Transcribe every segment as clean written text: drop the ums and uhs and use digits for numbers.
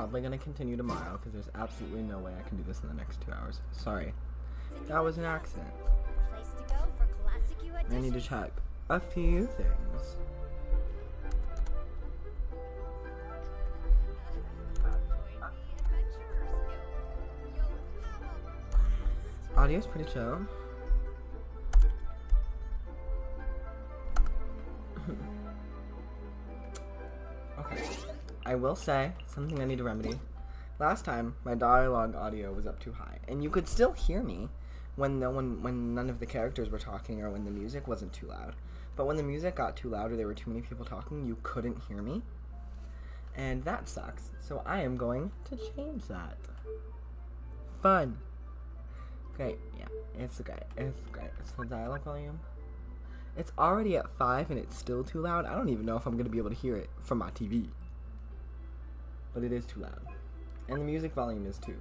probably going to continue tomorrow because there's absolutely no way I can do this in the next 2 hours. Sorry. That was an accident. Place to go for classic you I need to check a few things. Audio's pretty chill. Okay. I will say something I need to remedy. Last time, my dialogue audio was up too high, and you could still hear me when none of the characters were talking or when the music wasn't too loud. But when the music got too loud or there were too many people talking, you couldn't hear me. And that sucks. So I am going to change that. Fun. Great, yeah, it's great. It's great. It's the dialogue volume. It's already at 5 and it's still too loud. I don't even know if I'm going to be able to hear it from my TV. But it is too loud. And the music volume is too.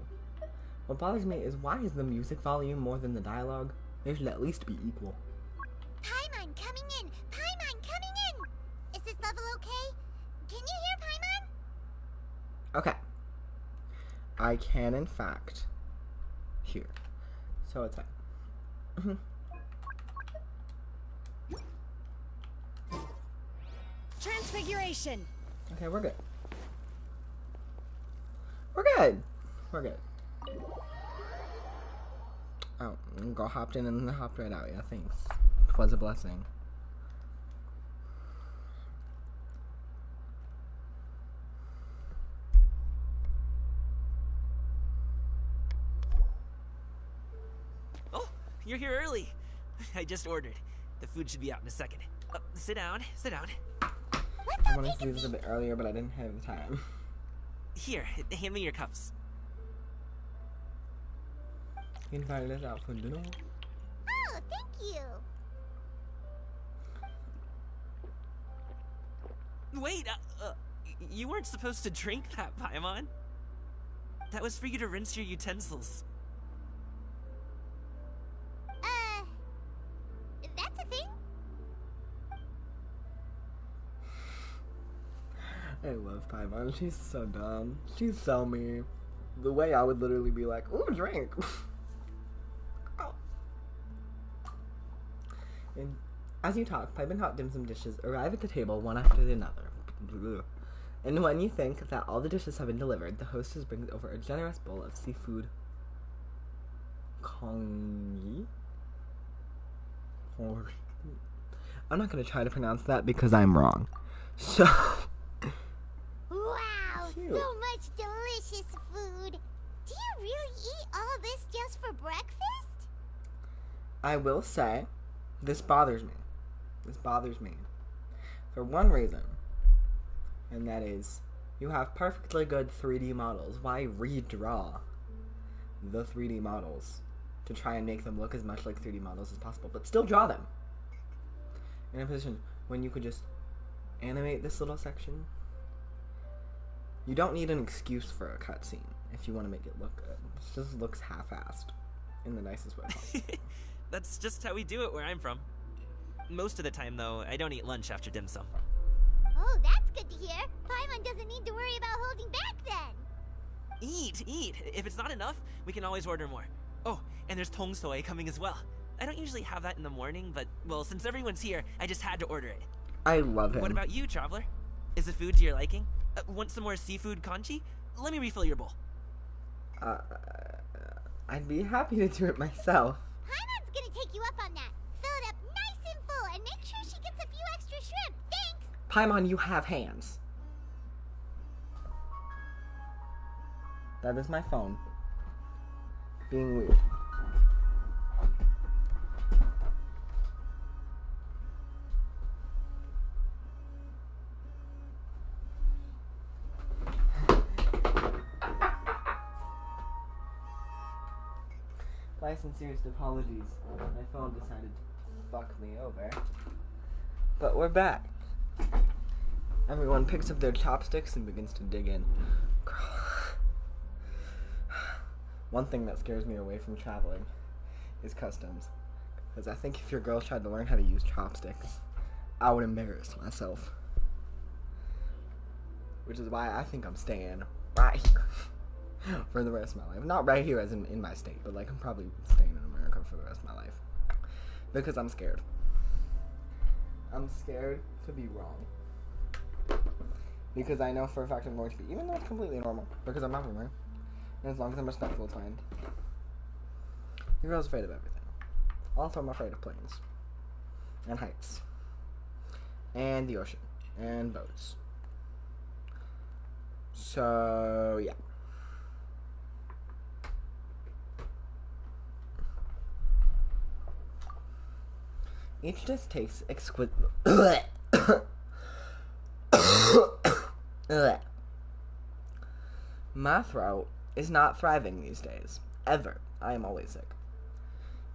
What bothers me is why is the music volume more than the dialogue? They should at least be equal. Paimon coming in! Paimon coming in! Is this level okay? Can you hear Paimon? Okay. I can, in fact, hear. So it's fine. Transfiguration! Okay, we're good. We're good. We're good. Oh, girl hopped in and then hopped right out. Yeah, thanks. It was a blessing. Oh, you're here early. I just ordered. The food should be out in a second. Sit down, sit down. I wanted to do this a bit earlier, but I didn't have the time. Here, hand me your cups. You invited us out for dinner. Oh, thank you! Wait, you weren't supposed to drink that, Paimon. That was for you to rinse your utensils. That's a thing? I love Paimon. She's so dumb. She's so mean. The way I would literally be like, ooh, drink. Oh. And as you talk, pipe and hot dim sum dishes arrive at the table one after another. And when you think that all the dishes have been delivered, the hostess brings over a generous bowl of seafood congee. I'm not going to try to pronounce that because I'm wrong. So... Wow, Cute. so much delicious food! Do you really eat all this just for breakfast? I will say, this bothers me. This bothers me. For one reason. And that is, you have perfectly good 3D models. Why redraw the 3D models to try and make them look as much like 3D models as possible, but still draw them in a position when you could just animate this little section? You don't need an excuse for a cutscene if you want to make it look good. It just looks half-assed in the nicest way possible. That's just how we do it where I'm from. Most of the time, though, I don't eat lunch after dim sum. Oh, that's good to hear. Paimon doesn't need to worry about holding back then. Eat, eat. If it's not enough, we can always order more. Oh, and there's tong soy coming as well. I don't usually have that in the morning, but, well, since everyone's here, I just had to order it. I love him. What about you, traveler? Is the food to your liking? Want some more seafood congee? Let me refill your bowl. I'd be happy to do it myself. Paimon's gonna take you up on that. Fill it up nice and full and make sure she gets a few extra shrimp. Thanks! Paimon, you have hands. That is my phone. Being weird. My sincerest apologies. My phone decided to fuck me over. But we're back. Everyone picks up their chopsticks and begins to dig in. One thing that scares me away from traveling is customs. Because I think if your girl tried to learn how to use chopsticks, I would embarrass myself. Which is why I think I'm staying right here for the rest of my life. Not right here as in my state, but like I'm probably staying in America for the rest of my life. Because I'm scared. I'm scared to be wrong. Because I know for a fact I'm going to be, even though it's completely normal, because I'm not American. And as long as I'm respectful, it's fine. Your girl's afraid of everything. Also, I'm afraid of planes. And heights. And the ocean. And boats. So, yeah. Each dish tastes exquisite. My throat is not thriving these days. Ever. I am always sick.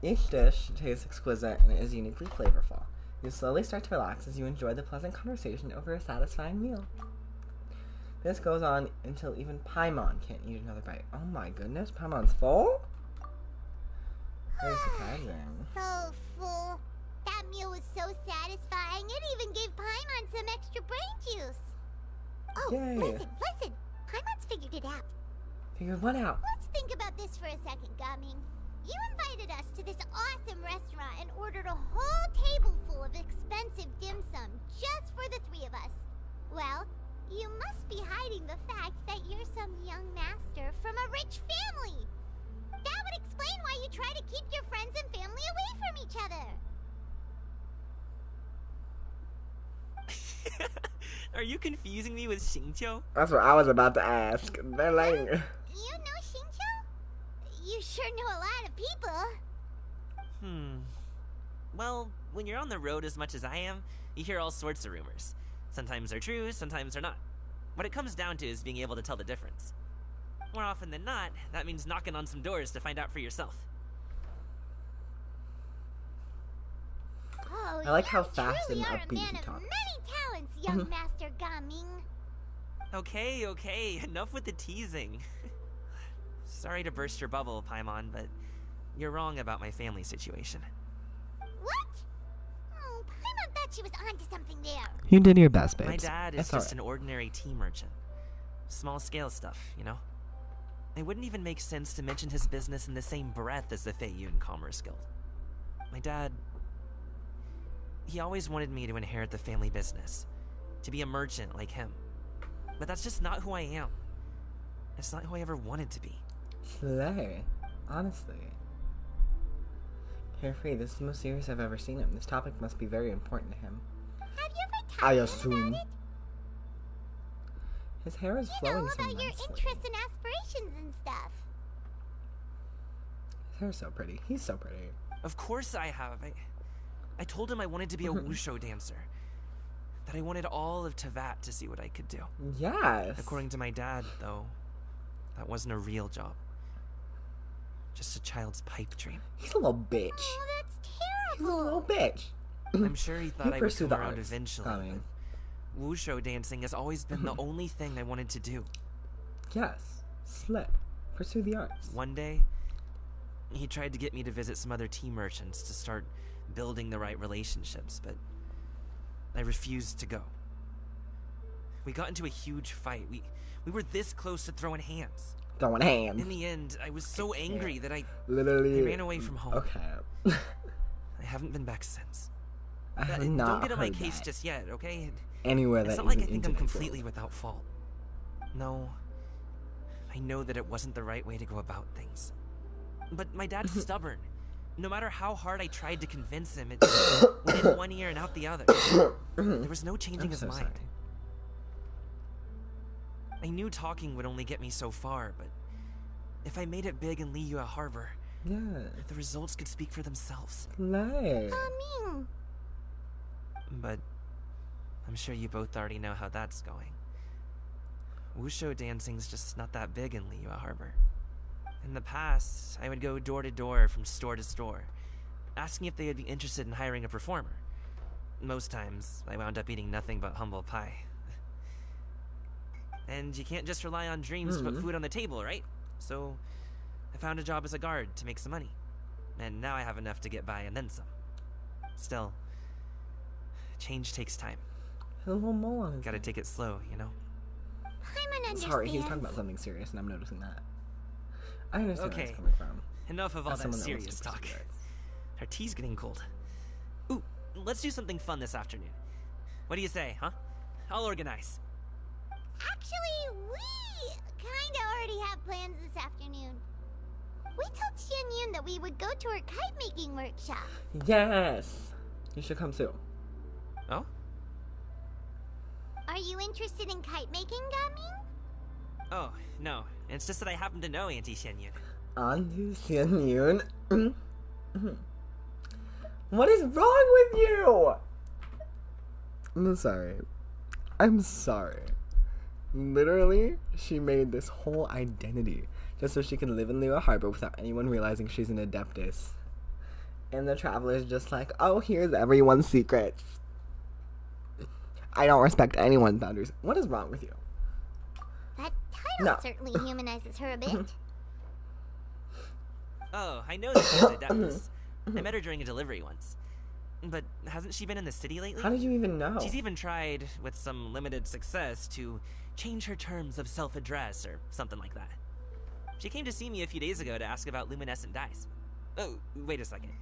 Each dish tastes exquisite and is uniquely flavorful. You slowly start to relax as you enjoy the pleasant conversation over a satisfying meal. This goes on until even Paimon can't eat another bite. Oh my goodness, Paimon's full? Very surprising. So full. That meal was so satisfying, it even gave Paimon some extra brain juice. Oh, Yay. listen. Paimon's figured it out. Figured what out? Let's think about this for a second, Gaming. You invited us to this awesome restaurant and ordered a whole table full of expensive dim sum just for the three of us. Well, you must be hiding the fact that you're some young master from a rich family. That would explain why you try to keep your friends and family away from each other. Are you confusing me with Xingqiu? That's what I was about to ask. They're like... You know Xingqiu? You sure know a lot of people. Well, when you're on the road as much as I am, you hear all sorts of rumors. Sometimes they're true, sometimes they're not. What it comes down to is being able to tell the difference. More often than not, that means knocking on some doors to find out for yourself. Oh, I like how you fast truly and are a upbeat man he of talks. many talents, young Master Gaming. Okay, enough with the teasing. Sorry to burst your bubble, Paimon, but you're wrong about my family situation. What? Oh, Paimon thought she was onto something there. You did your best, babes. My dad is It's just alright. an ordinary tea merchant. Small scale stuff, you know? It wouldn't even make sense to mention his business in the same breath as the Feiyun Commerce Guild. My dad... he always wanted me to inherit the family business. To be a merchant like him. But that's just not who I am. It's not who I ever wanted to be. Slay. Honestly. Carefree, this is the most serious I've ever seen him. This topic must be very important to him. Have you ever talked I to him assume. about it? His hair is You flowing know, so about nicely. your interests and aspirations and stuff. His hair's so pretty. He's so pretty. Of course I have. I told him I wanted to be a wushu dancer. That I wanted all of Tevat to see what I could do. Yes. According to my dad, though, that wasn't a real job. Just a child's pipe dream. He's a little bitch. Oh, that's He's a terrible. little bitch. I'm sure he thought I would pursue come the around arts. eventually, I mean. but wushu dancing has always been the only thing I wanted to do. Yes. Slay. Pursue the arts. One day, he tried to get me to visit some other tea merchants to start building the right relationships, but I refused to go. We got into a huge fight. We were this close to throwing hands. Throwing hands. In the end, I was so angry that I Literally. ran away from home. Okay. I haven't been back since. I have Don't not get on my heard case that. just yet, okay? Anywhere It's that not like I isn't think I'm internet completely world. without fault. No. I know that it wasn't the right way to go about things. But my dad's stubborn. No matter how hard I tried to convince him, it went in one ear and out the other. There was no changing I'm his so mind. sorry. I knew talking would only get me so far, but if I made it big in Liyue Harbor, Yeah. the results could speak for themselves. Slay. Gaming. But I'm sure you both already know how that's going. Wushu dancing's just not that big in Liyue Harbor. In the past, I would go door to door from store to store, asking if they would be interested in hiring a performer. Most times, I wound up eating nothing but humble pie. And you can't just rely on dreams to put food on the table, right? So, I found a job as a guard to make some money. And now I have enough to get by and then some. Still, change takes time. A little mole on his Gotta head. take it slow, you know? Paimon understands. Sorry, he's talking about something serious, and I'm noticing that. I understand where Okay. it's coming from. Enough of all As that someone that wants serious to talk. pursue it. Our tea's getting cold. Ooh, let's do something fun this afternoon. What do you say, huh? I'll organize. Actually, we kinda already have plans this afternoon. We told Xianyun that we would go to her kite making workshop. Yes! You should come too. Oh? Are you interested in kite making, Gaming? Oh, no. It's just that I happen to know Auntie Xianyun. Auntie Xianyun? What is wrong with you? I'm sorry. I'm sorry. Literally, she made this whole identity just so she can live in Lua Harbor without anyone realizing she's an Adeptus. And the Traveler's just like, oh, here's everyone's secrets. I don't respect anyone's boundaries. What is wrong with you? That title No. certainly humanizes her a bit. Oh, I know that she's an Adeptus. I met her during a delivery once. But hasn't she been in the city lately? How did you even know? She's even tried, with some limited success, to change her terms of self-address or something like that. She came to see me a few days ago to ask about luminescent dyes. Oh, wait a second.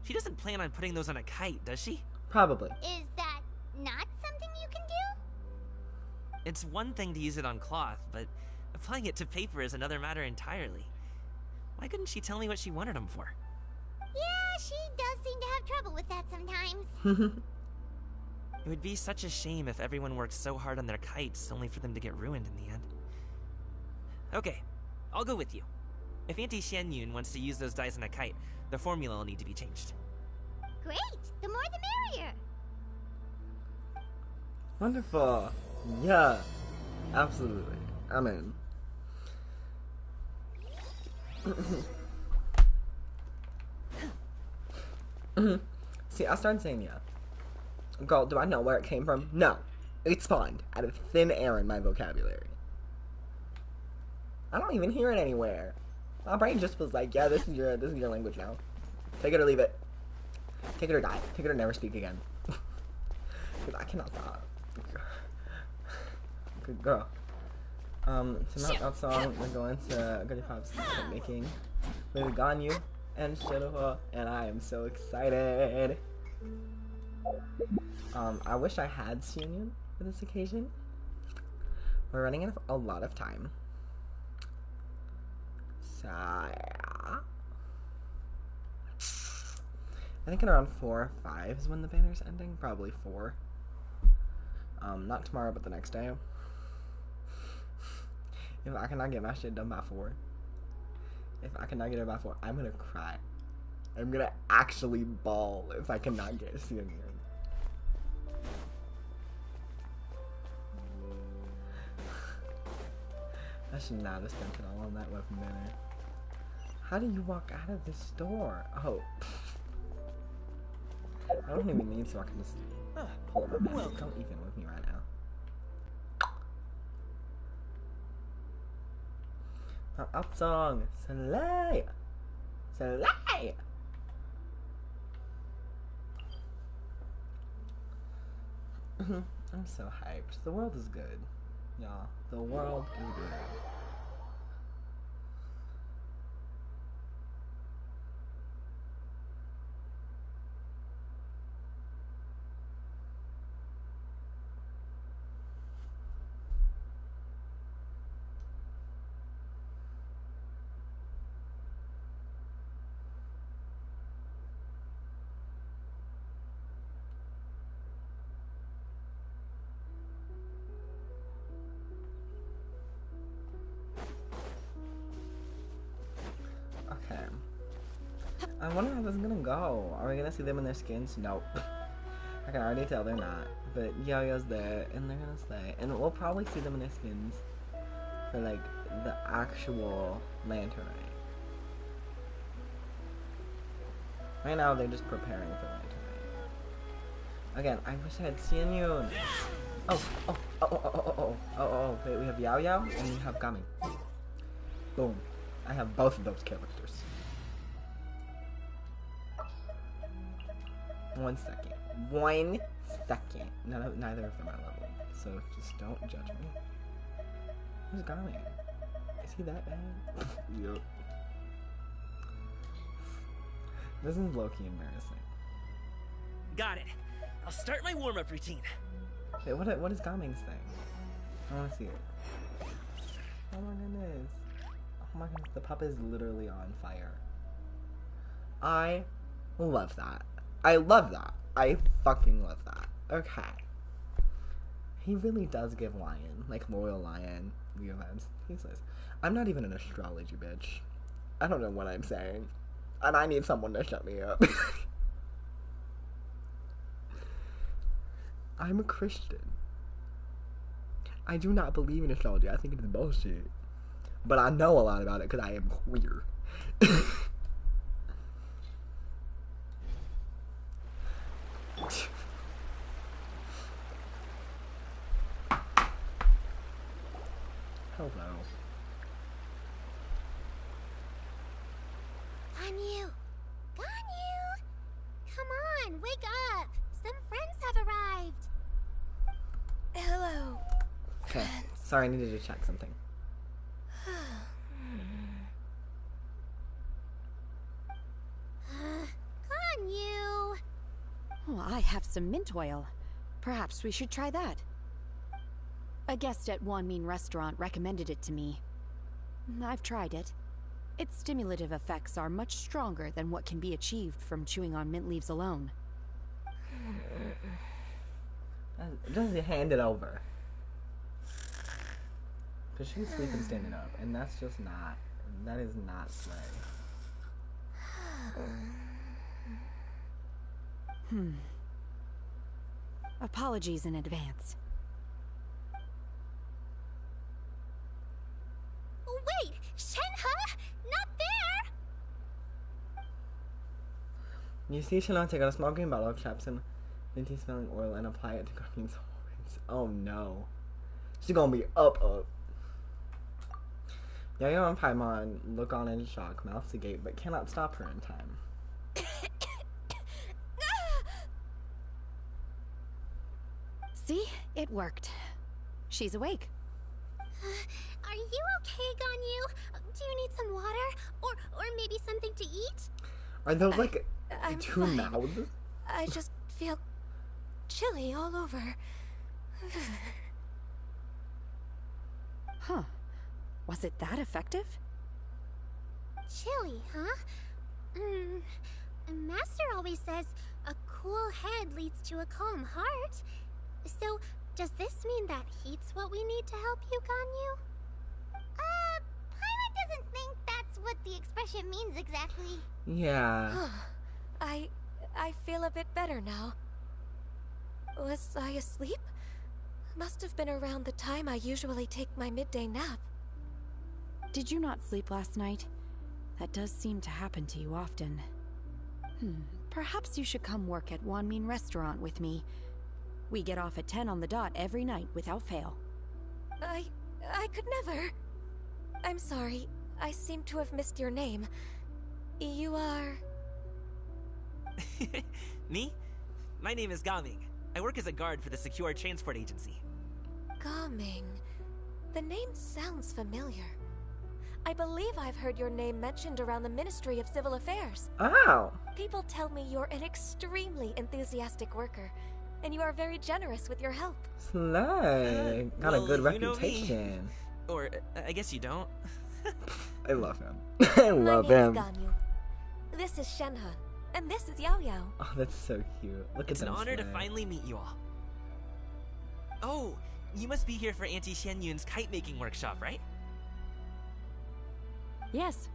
She doesn't plan on putting those on a kite, does she? Probably. Is that not something you can do? It's one thing to use it on cloth, but applying it to paper is another matter entirely. Why couldn't she tell me what she wanted them for? Yeah, she does seem to have trouble with that sometimes. It would be such a shame if everyone worked so hard on their kites only for them to get ruined in the end. Okay, I'll go with you. If Auntie Xianyun wants to use those dyes on a kite, the formula will need to be changed. Great! The more the merrier! Wonderful. Yeah. Absolutely. I'm in. See, I started saying yeah. Girl, do I know where it came from? No. It spawned out of thin air in my vocabulary. I don't even hear it anywhere. My brain just was like, yeah, this is your language now. Take it or leave it. Take it or die. Take it or never speak again. Because I cannot stop. Good girl. So now that song, we're going to Goody Pop's kite making with Ganyu and Shinoha, and I am so excited. I wish I had Xianyun for this occasion. We're running out of a lot of time. So, yeah. I think in around 4 or 5 is when the banner's ending. Probably 4. Not tomorrow, but the next day. If I cannot get my shit done by 4. If I cannot get it by 4, I'm gonna cry. I'm gonna actually bawl if I cannot get Xianyun. I should not have spent it all on that weapon banner. How do you walk out of this store? Oh. I don't even need so I can just pull up my back. Don't even with me right now. Up song. Slay! Slay! I'm so hyped. The world is good. Y'all. The world is good. Okay. I wonder how this is gonna go. Are we gonna see them in their skins? Nope. I can already tell they're not. But Yo-Yo's there, and they're gonna stay. And we'll probably see them in their skins for, like, the actual Lantern Rite. Right now, they're just preparing for Lantern Rite. Again, I wish I had Xianyun. Oh, wait, we have Yao Yao, and we have Gami. Boom. I have both of those characters. 1 second. 1 second. Neither of them are leveled, so just don't judge me. Who's Gami? Is he that bad? Yep. This is low-key embarrassing. Got it. I'll start my warm-up routine. Okay, what is Gaming's thing? I wanna see it. Oh my goodness. Oh my goodness, the pup is literally on fire. I love that. I love that. I fucking love that. Okay. He really does give Lion, like loyal Lion, Leo vibes. He says, I'm not even an astrology bitch. I don't know what I'm saying. And I need someone to shut me up. I'm a Christian. I do not believe in astrology. I think it is bullshit. But I know a lot about it because I am queer. Hello. Ganyu! Ganyu! Come on, wake up! Some friends have arrived! Hello. Okay. Sorry, I needed to check something. Ganyu! Oh, I have some mint oil. Perhaps we should try that. A guest at Wanmin Restaurant recommended it to me. I've tried it. Its stimulative effects are much stronger than what can be achieved from chewing on mint leaves alone. Just hand it over. Because she's sleeping standing up, and that's just not, that is not slay. Apologies in advance. Wait! Shenhe! Not there! You see Shalon take out a small green bottle of Chapson minty smelling oil and apply it to Garmin's horns. Oh no. She's gonna be up. Yayo and Paimon look on in shock, mouths agape, but cannot stop her in time. See? It worked. She's awake. Are you okay, Ganyu? Do you need some water? Or maybe something to eat? Are those like I'm two fine. mouths? I just feel chilly all over. Huh. Was it that effective? Chilly, huh? Master always says a cool head leads to a calm heart. So, does this mean that heat's what we need to help you, Ganyu? Paimon doesn't think that's what the expression means exactly. Yeah. I feel a bit better now. Was I asleep? Must have been around the time I usually take my midday nap. Did you not sleep last night? That does seem to happen to you often. Perhaps you should come work at Wanmin Restaurant with me. We get off at 10 on the dot every night without fail. I could never. I'm sorry. I seem to have missed your name. You are... Me? My name is Gaming. I work as a guard for the Secure Transport Agency. Gaming. The name sounds familiar. I believe I've heard your name mentioned around the Ministry of Civil Affairs. Oh. People tell me you're an extremely enthusiastic worker, and you are very generous with your help. Slay. Got a good you know me. reputation. Or, I guess you don't. I love him. I love My him. name's Ganyu. This is Shenhe, and this is Yao Yao. Oh, that's so cute. Look It's at an them honor to slay. finally meet you all. Oh, you must be here for Auntie Xian Yun's kite-making workshop, right? Yes.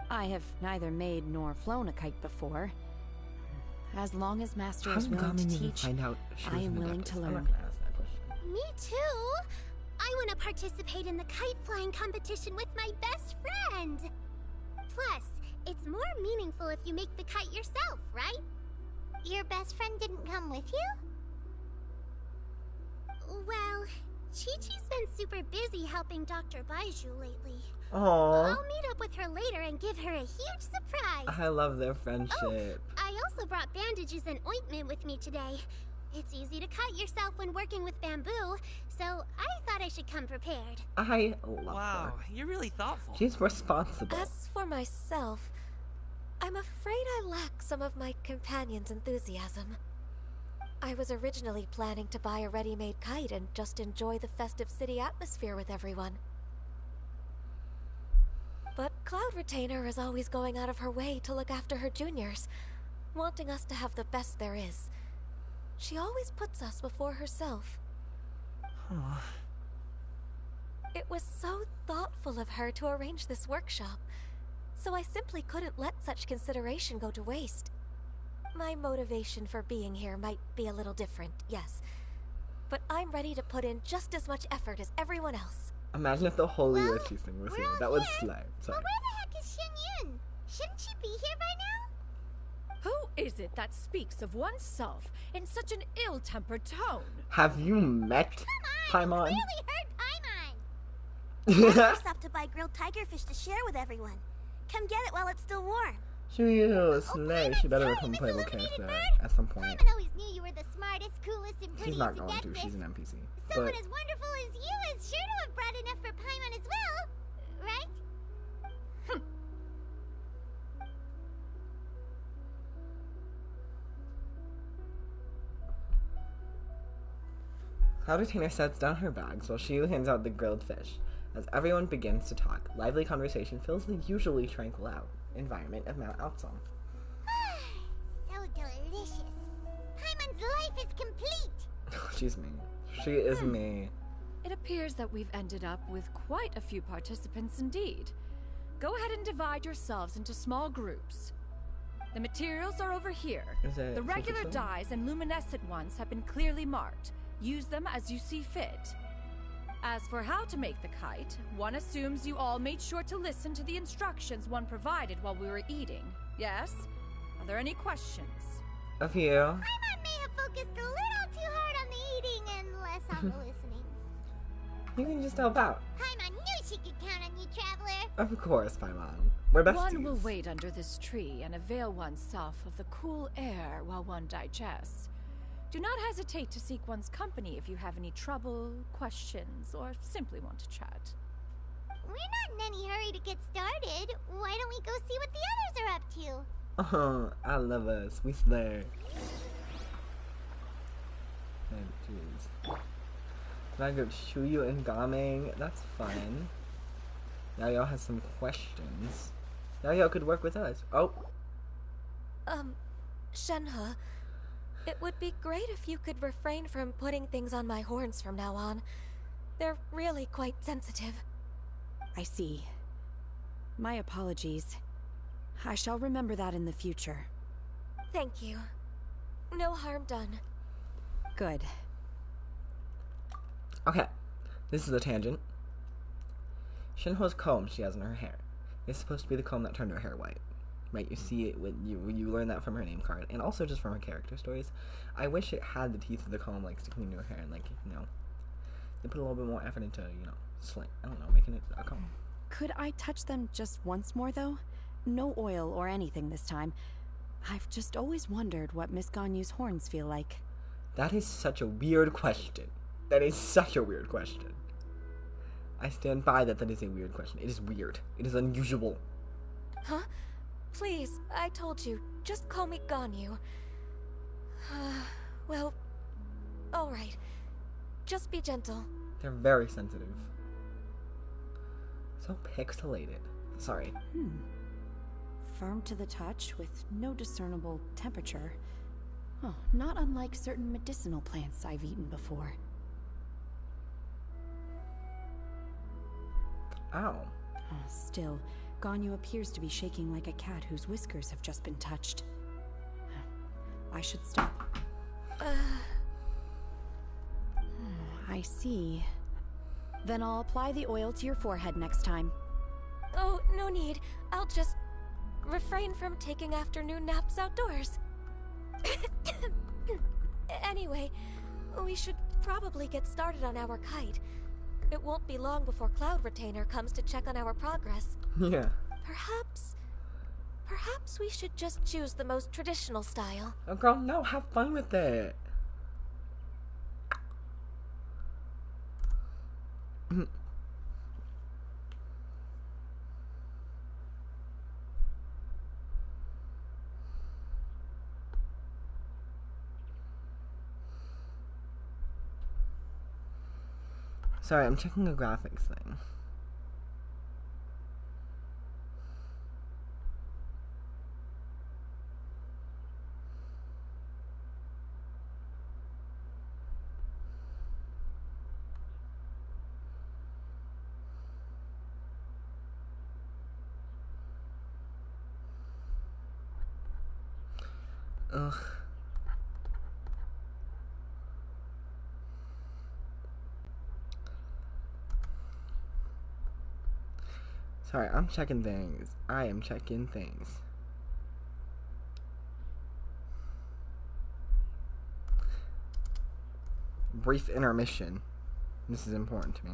I have neither made nor flown a kite before. As long as Master How is did willing to Gamin even teach, find out she I was am in the willing to Baptist? I'm learn. not gonna ask that question. Me too. I want to participate in the kite flying competition with my best friend. Plus, it's more meaningful if you make the kite yourself, right? Your best friend didn't come with you? Well, Chi-Chi's been super busy helping Dr. Baiju lately. Aww. I'll meet up with her later and give her a huge surprise. I love their friendship. I also brought bandages and ointment with me today. It's easy to cut yourself when working with bamboo, so I thought I should come prepared. I love Wow, her. you're really thoughtful. She's responsible. As for myself, I'm afraid I lack some of my companion's enthusiasm. I was originally planning to buy a ready-made kite and just enjoy the festive city atmosphere with everyone. But Cloud Retainer is always going out of her way to look after her juniors, wanting us to have the best there is. She always puts us before herself. Huh. It was so thoughtful of her to arrange this workshop, so I simply couldn't let such consideration go to waste. My motivation for being here might be a little different, yes, but I'm ready to put in just as much effort as everyone else. Imagine if the Holy Well, Witchy thing was we're here. all That would here, slay. Sorry. But where the heck is Shen Yun? Shouldn't she be here by now? Who is it that speaks of oneself in such an ill-tempered tone? Have you met Come on, Paimon? you clearly heard Paimon. We're stopped to buy grilled tigerfish to share with everyone. Come get it while it's still warm. Shuyu, slay. She better Sorry, become a Miss playable Illuminated character Bird. at some point. Paimon always knew you were the smartest, coolest, and prettiest She's not to going get to. this. She's an NPC. Someone But as wonderful as you is sure to have brought enough for Paimon as well, right? Cloud Retainer sets down her bags while Shuyu hands out the grilled fish. As everyone begins to talk, lively conversation fills the usually tranquil environment of Mount Altsong. So delicious. Paimon's life is complete. She's me. She is me. It appears that we've ended up with quite a few participants indeed. Go ahead and divide yourselves into small groups. The materials are over here. Is it The regular Super dyes and luminescent ones have been clearly marked. Use them as you see fit. As for how to make the kite, one assumes you all made sure to listen to the instructions one provided while we were eating. Yes? Are there any questions? A few. Paimon may have focused a little too hard on the eating and less on the listening. You can just help out. Paimon knew she could count on you, Traveler. Of course, Paimon. We're besties. One will wait under this tree and avail oneself of the cool air while one digests. Do not hesitate to seek one's company if you have any trouble, questions, or simply want to chat. We're not in any hurry to get started. Why don't we go see what the others are up to? Oh, I love us. We slay. And jeez. Now I got Shuyu and Gaming. That's fun. Yayo has some questions. Yayo could work with us. Oh, Shenhe, it would be great if you could refrain from putting things on my horns from now on. They're really quite sensitive. I see. My apologies. I shall remember that in the future. Thank you. No harm done. Good. okay. This is a tangent. Shinho's comb she has in her hair is supposed to be the comb that turned her hair white. Right, you see it when you learn that from her name card, and also just from her character stories. I wish it had the teeth of the comb like sticking into her hair, and like they put a little bit more effort into slant. I don't know, making it a comb. Could I touch them just once more, though? No oil or anything this time. I've just always wondered what Miss Ganyu's horns feel like. That is such a weird question. That is such a weird question. I stand by that. That is a weird question. It is weird. It is unusual. Huh? Please, I told you, just call me Ganyu. Well, alright. Just be gentle. They're very sensitive. So pixelated. Sorry. Firm to the touch with no discernible temperature. Oh, not unlike certain medicinal plants I've eaten before. Ow. Still, Ganyu appears to be shaking like a cat whose whiskers have just been touched. I should stop. I see. Then I'll apply the oil to your forehead next time. Oh, no need. I'll just refrain from taking afternoon naps outdoors. Anyway, we should probably get started on our kite. It won't be long before Cloud Retainer comes to check on our progress. Yeah. Perhaps we should just choose the most traditional style. Oh, girl, no. Have fun with it. Sorry, I'm checking a graphics thing. Ugh. Sorry, I'm checking things. I am checking things. Brief intermission. This is important to me.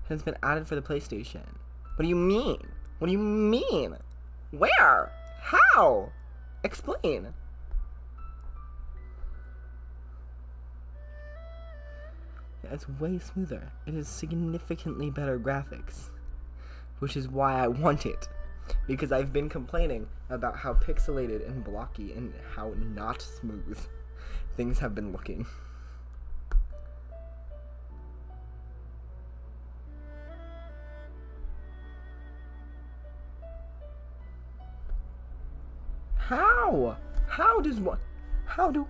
Has been added for the PlayStation. What do you mean? What do you mean? Where? How? Explain. Yeah, it's way smoother. It is significantly better graphics. Which is why I want it. Because I've been complaining about how pixelated and blocky and how not smooth things have been looking. How? How does what? How to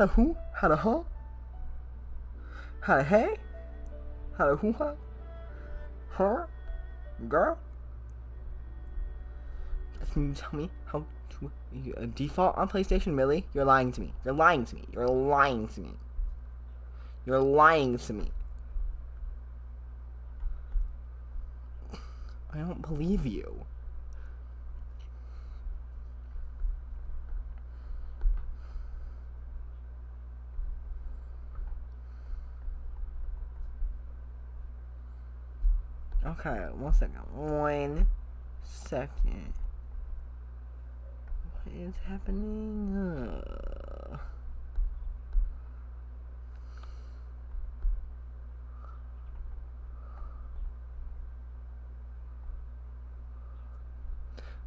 who? How to huh? How to hey? How to who huh? Her? Girl? Can you tell me how to default on PlayStation? Really? You're lying to me. You're lying to me. You're lying to me. You're lying to me. I don't believe you. Okay, 1 second. 1 second. What is happening?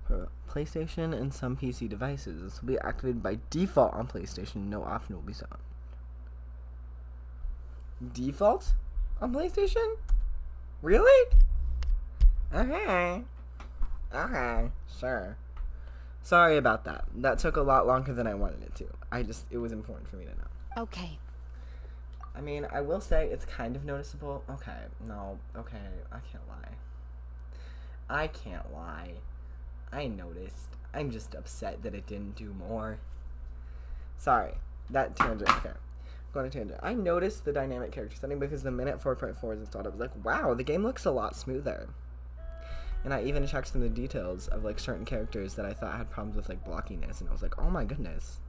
For PlayStation and some PC devices, this will be activated by default on PlayStation. No option will be set on. Default on PlayStation? Really? Okay. Okay, sure. Sorry about that. That took a lot longer than I wanted it to. It was important for me to know. Okay. I mean, I will say it's kind of noticeable. Okay, no, okay, I can't lie. I can't lie. I noticed. I'm just upset that it didn't do more. Sorry. That tangent. Okay. Going to tangent. I noticed the dynamic character setting because the minute 4.4 is installed, I was like, wow, the game looks a lot smoother. And I even checked some of the details of, like, certain characters that I thought had problems with, like, blockiness. And I was like, oh my goodness.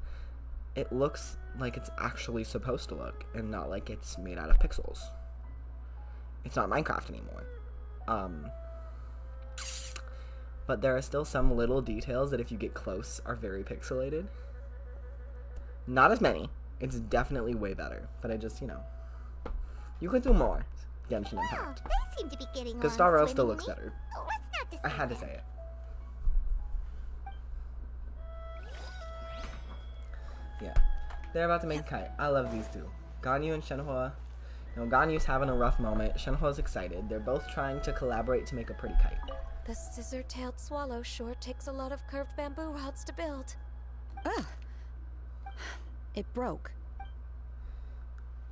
It looks like it's actually supposed to look, and not like it's made out of pixels. It's not Minecraft anymore. But there are still some little details that if you get close are very pixelated. Not as many. It's definitely way better. But I just, you could do more. Genshin Impact. They seem to be getting Because on Star Rail still looks swimmingly. better. Oh, let's not decide I had to that. say it. Yeah. They're about to make a kite. I love these two. Ganyu and Shenhua. Ganyu's having a rough moment. Shenhua's excited. They're both trying to collaborate to make a pretty kite. The scissor-tailed swallow sure takes a lot of curved bamboo rods to build. Ugh. It broke.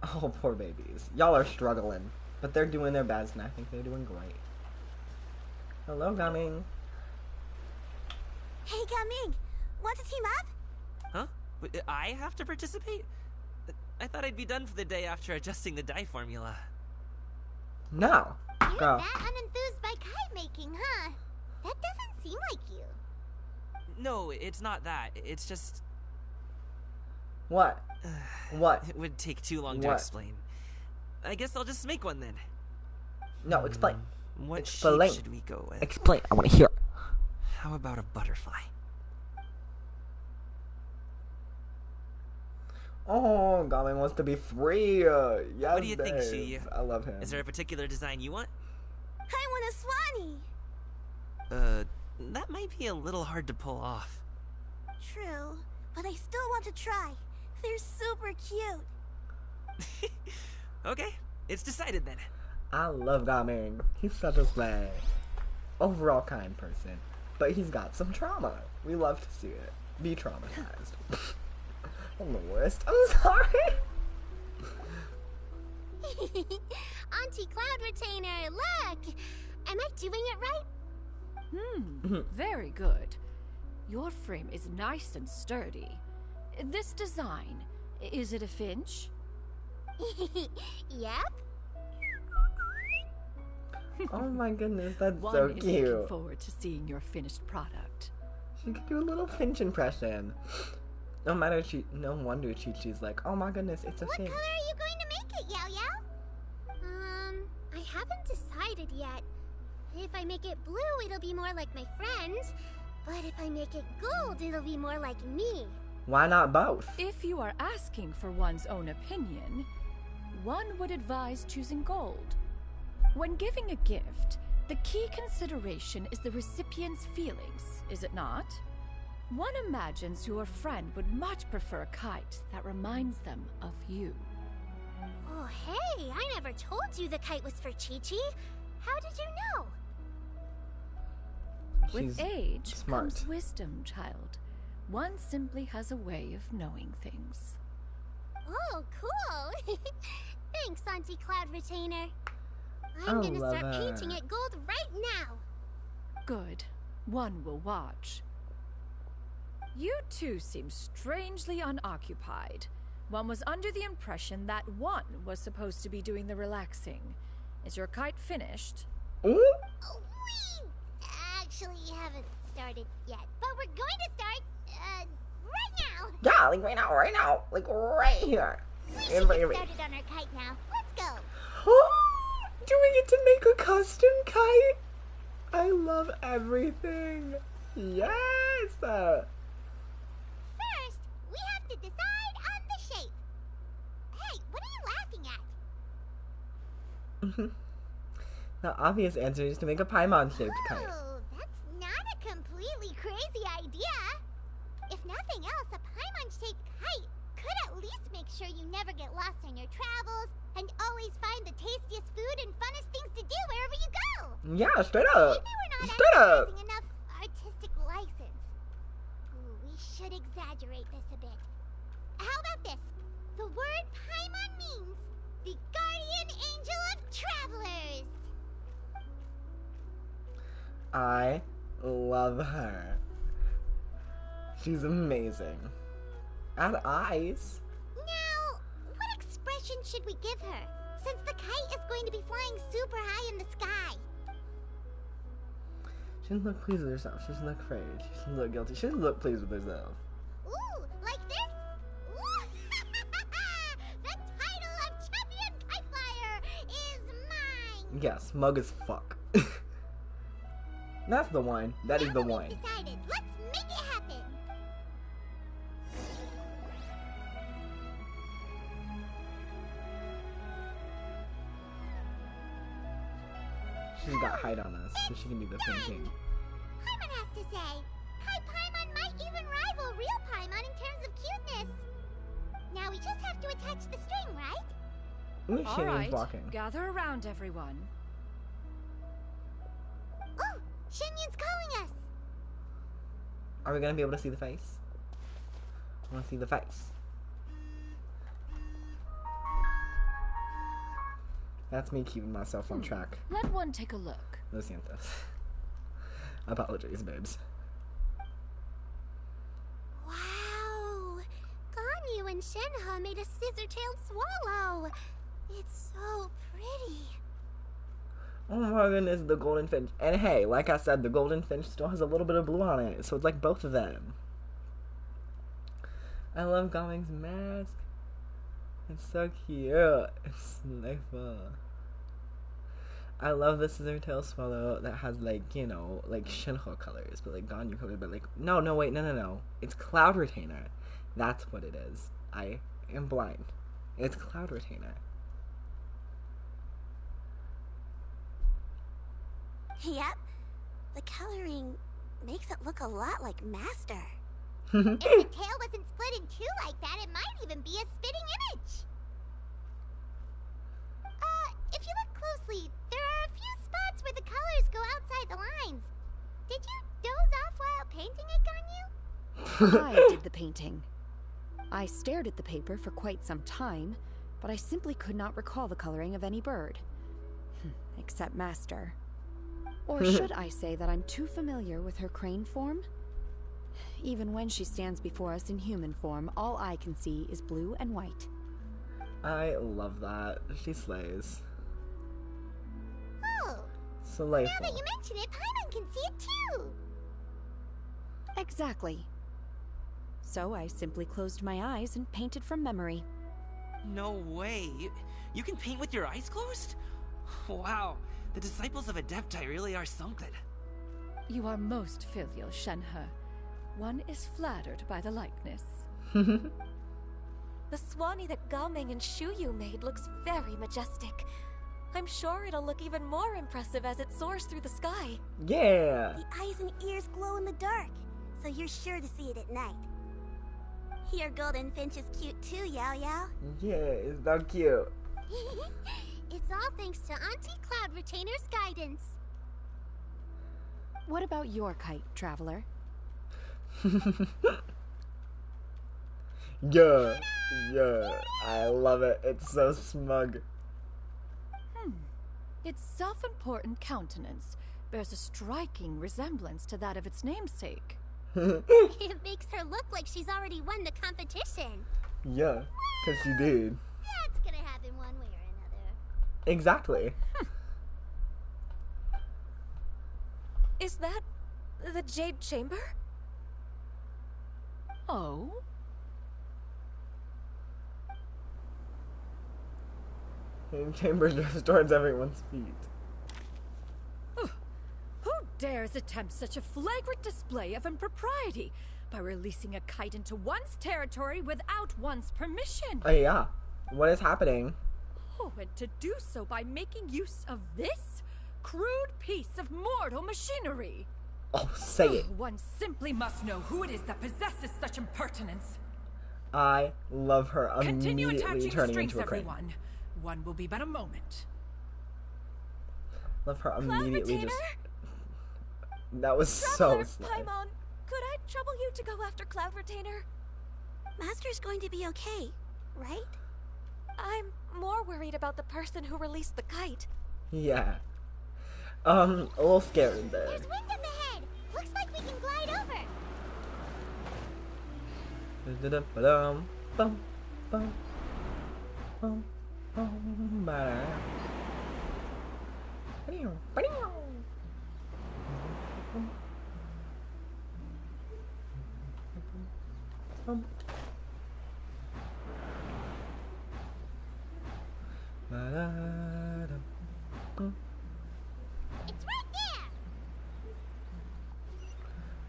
Oh, poor babies. Y'all are struggling. But they're doing their best, and I think they're doing great. Hello, Gaming. Hey, Gaming, want to team up? Huh? I have to participate? I thought I'd be done for the day after adjusting the dye formula. No. You're Go. that unenthused by kite making, huh? That doesn't seem like you. No, it's not that. It's just... What? What? It would take too long to What? explain. I guess I'll just make one then. No, explain. What Explain. shape should we go with? Explain. I want to hear. How about a butterfly? Oh, Gamin wants to be free. Yes, What do you think, babes. Shiyu? I love him. Is there a particular design you want? I want a Swanee. That might be a little hard to pull off. True, but I still want to try. They're super cute. Okay, it's decided then. I love Gamin. He's such a slay. Overall kind person. But he's got some trauma. We love to see it. Be traumatized. I'm the worst. I'm sorry. Auntie Cloud Retainer, look! Am I doing it right? Very good. Your frame is nice and sturdy. This design, is it a finch? Yep. Oh my goodness, that's One so is looking cute. forward to seeing your finished product. She could do a little Finch impression. No wonder Chi-Chi's like, oh my goodness, it's a What Finch. color are you going to make it, Yao Yao? I haven't decided yet. If I make it blue, it'll be more like my friends. But if I make it gold, it'll be more like me. Why not both? If you are asking for one's own opinion, one would advise choosing gold. When giving a gift, the key consideration is the recipient's feelings, is it not? One imagines your friend would much prefer a kite that reminds them of you. Oh, hey, I never told you the kite was for Chi-Chi. How did you know? With She's age smart. comes wisdom, child. One simply has a way of knowing things. Oh, cool. Thanks, Auntie Cloud Retainer. I I'm gonna love start it. painting it gold right now. Good. One will watch. You two seem strangely unoccupied. One was under the impression that one was supposed to be doing the relaxing. Is your kite finished? Ooh? Oh, we actually haven't started yet, but we're going to start, right now. Yeah, like right now, like right here. We In should front get of me. started on our kite now. Let's go. Do we get to make a custom kite? I love everything. Yes. First, we have to decide on the shape. Hey, what are you laughing at? The obvious answer is to make a Paimon-shaped kite. Oh, that's not a completely crazy idea. If nothing else, a Paimon-shaped kite could at least make sure you never get lost on your travels and always find the tastiest food and funnest things to do wherever you go. Yeah, straight up. Maybe we're not Straight up. exercising enough artistic license. Ooh, we should exaggerate this a bit. How about this? The word Paimon means the guardian angel of travelers. I love her. She's amazing. And eyes. Now, what expression should we give her? Since the kite is going to be flying super high in the sky. She doesn't look pleased with herself. She doesn't look afraid. She doesn't look guilty. She doesn't look pleased with herself. Ooh, like this? Ooh. The title of champion kite flyer is mine. Yes, mug as fuck. That's the one. That is Now the that we've one. decided, let's make it happen. She's got height on us, so she can do the same thing. Paimon has to say, Kite Paimon might even rival real Paimon in terms of cuteness. Now we just have to attach the string, right? Ooh, All Shannon's right, walking. gather around, everyone. Oh, Shenyun's calling us. Are we gonna be able to see the face? I wanna see the face. That's me keeping myself on track. Let one take a look. Lo siento. Apologies, babes. Wow! Ganyu and Shenhe made a scissor-tailed swallow. It's so pretty. Oh my goodness, the golden finch. And hey, like I said, the golden finch still has a little bit of blue on it, so it's like both of them. I love Gaming's mask. It's so cute. It's delightful. I love the scissor tail swallow that has like, you know, like Shinho colors, but like Ganyu colors, but like no, wait, no. It's Cloud Retainer. That's what it is. I am blind. It's Cloud Retainer. Yep. The coloring makes it look a lot like Master. If the tail wasn't split in two like that, it might even be a spitting image. If you look closely, there are a few spots where the colors go outside the lines. Did you doze off while painting it, Ganyu? I did the painting. I stared at the paper for quite some time, but I simply could not recall the coloring of any bird. Except Master. Or should I say that I'm too familiar with her crane form? Even when she stands before us in human form, all I can see is blue and white. I love that. She slays. Oh, So now that you mention it, Paimon can see it too. Exactly. So I simply closed my eyes and painted from memory. No way. You can paint with your eyes closed? Wow. The disciples of Adepti really are something. You are most filial, Shenhe. One is flattered by the likeness. The Swanee that Gaming and Shuyu made looks very majestic. I'm sure it'll look even more impressive as it soars through the sky. Yeah. The eyes and ears glow in the dark, so you're sure to see it at night. Your golden finch is cute too, Yao Yao. Yeah, it's so cute. It's all thanks to Auntie Cloud Retainer's guidance. What about your kite, Traveler? Yeah, I love it. It's so smug. Its self-important countenance bears a striking resemblance to that of its namesake. It makes her look like she's already won the competition. Yeah, because she did. That's gonna happen one way or another. Exactly. Is that the Jade Chamber? Oh? And chamber distorts everyone's feet. Who dares attempt such a flagrant display of impropriety by releasing a kite into one's territory without one's permission? Oh yeah. What is happening? Oh, and to do so by making use of this crude piece of mortal machinery. Oh, say it. One simply must know who it is that possesses such impertinence. I love her Continue immediately attaching the turning strings, into a crane. everyone. One will be but a moment. Love her Cloud immediately Retainer? just... That was so Traveler, sly. Paimon, could I trouble you to go after Cloud Retainer? Master's going to be okay, right? I'm more worried about the person who released the kite. Yeah. A little scared there. There's wind up ahead. Looks like we can glide over. Ba-dum, bum, bum, bum, bum, ba-da. Ba-ding, ba-ding. Bum. Ba-da-dum, bum. It's right there.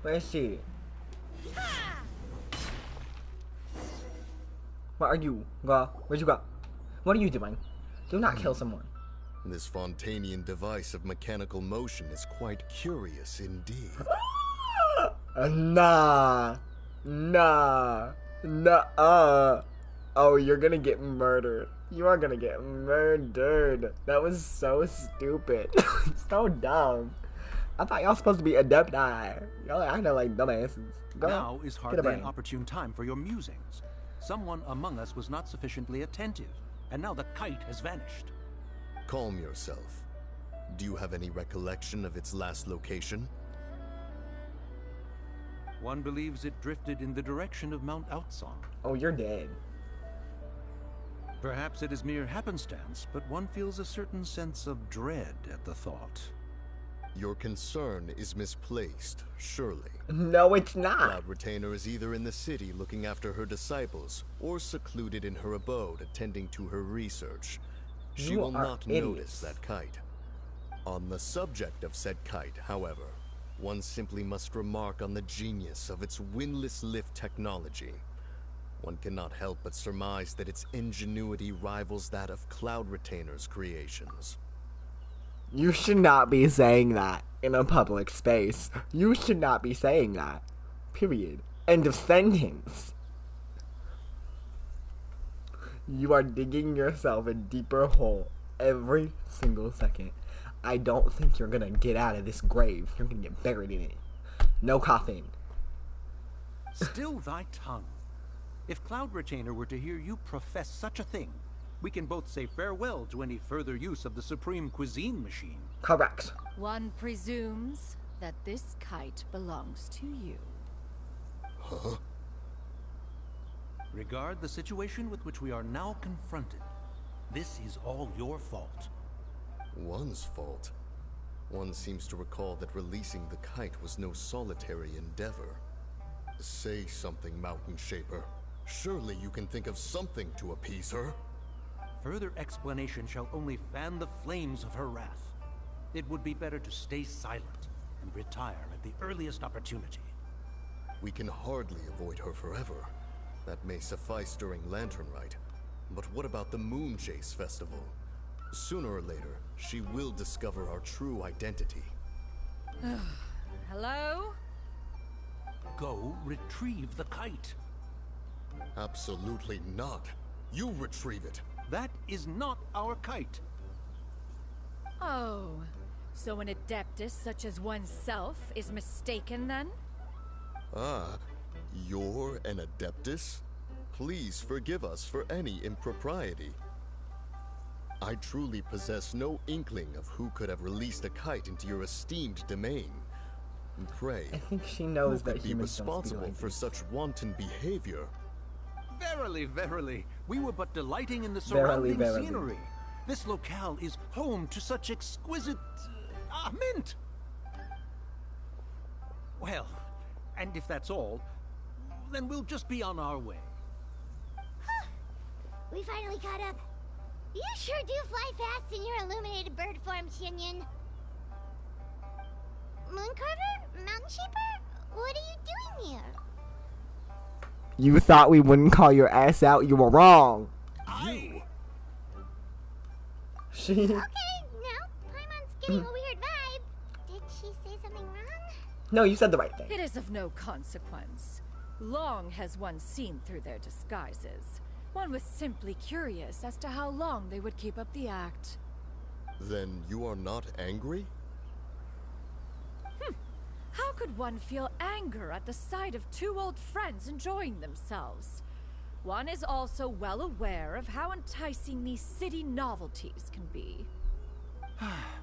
Where is she? What are you? Go. Where'd you go? What are you doing? Do not kill someone. This Fontanian device of mechanical motion is quite curious indeed. Nah. Oh, you're gonna get murdered. You are gonna get murdered. That was so stupid. So dumb. I thought y'all supposed to be adepti. Y'all acting like dumbasses. Go. Now is Get a hardly brain. an opportune time for your musings. Someone among us was not sufficiently attentive, and now the kite has vanished. Calm yourself. Do you have any recollection of its last location? One believes it drifted in the direction of Mount Outsong. Oh, you're dead. Perhaps it is mere happenstance, but one feels a certain sense of dread at the thought. Your concern is misplaced, surely. No, it's not. Cloud Retainer is either in the city looking after her disciples, or secluded in her abode attending to her research. She You will are not idiots. notice that kite. On the subject of said kite, however, one simply must remark on the genius of its windless lift technology. One cannot help but surmise that its ingenuity rivals that of Cloud Retainer's creations. You should not be saying that in a public space. You should not be saying that. Period. End of sentence. You are digging yourself a deeper hole every single second. I don't think you're gonna get out of this grave. You're gonna get buried in it. No coffin. Still thy tongue. If Cloud Retainer were to hear you profess such a thing, we can both say farewell to any further use of the Supreme Cuisine Machine. Correct. One presumes that this kite belongs to you. Huh? Regard the situation with which we are now confronted. This is all your fault. One's fault. One seems to recall that releasing the kite was no solitary endeavor. Say something, Mountain Shaper. Surely you can think of something to appease her. Further explanation shall only fan the flames of her wrath. It would be better to stay silent and retire at the earliest opportunity. We can hardly avoid her forever. That may suffice during Lantern Rite. But what about the Moon Chase Festival? Sooner or later, she will discover our true identity. Hello? Go retrieve the kite. Absolutely not. You retrieve it. That is not our kite. Oh, so an adeptus such as oneself is mistaken then? Ah, you're an Adeptus? Please forgive us for any impropriety. I truly possess no inkling of who could have released a kite into your esteemed domain. Pray, I think she knows who that could be humans don't speak responsible like for this. such wanton behavior? Verily, verily, we were but delighting in the Verily, surrounding verily. scenery. This locale is home to such exquisite... mint! Well, and if that's all, then we'll just be on our way. We finally caught up. You sure do fly fast in your illuminated bird form, Shinyan. Mooncarver? Mountain Shaper? What are you doing here? You thought we wouldn't call your ass out. You were wrong. You! She... Okay, now Paimon's getting a weird vibe. Did she say something wrong? No, you said the right thing. It is of no consequence. Long has one seen through their disguises. One was simply curious as to how long they would keep up the act. Then you are not angry? How could one feel anger at the sight of two old friends enjoying themselves? One is also well aware of how enticing these city novelties can be.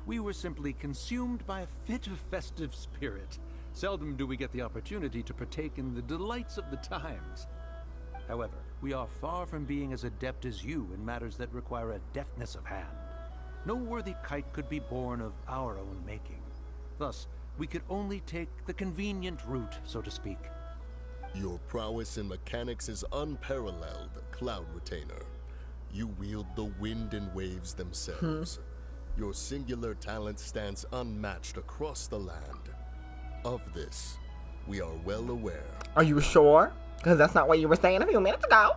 We were simply consumed by a fit of festive spirit. Seldom do we get the opportunity to partake in the delights of the times. However, we are far from being as adept as you in matters that require a deftness of hand. No worthy kite could be born of our own making. Thus, we could only take the convenient route, so to speak. Your prowess in mechanics is unparalleled, Cloud Retainer. You wield the wind and waves themselves. Your singular talent stands unmatched across the land. Of this, we are well aware. Are you sure? Because that's not what you were saying a few minutes ago.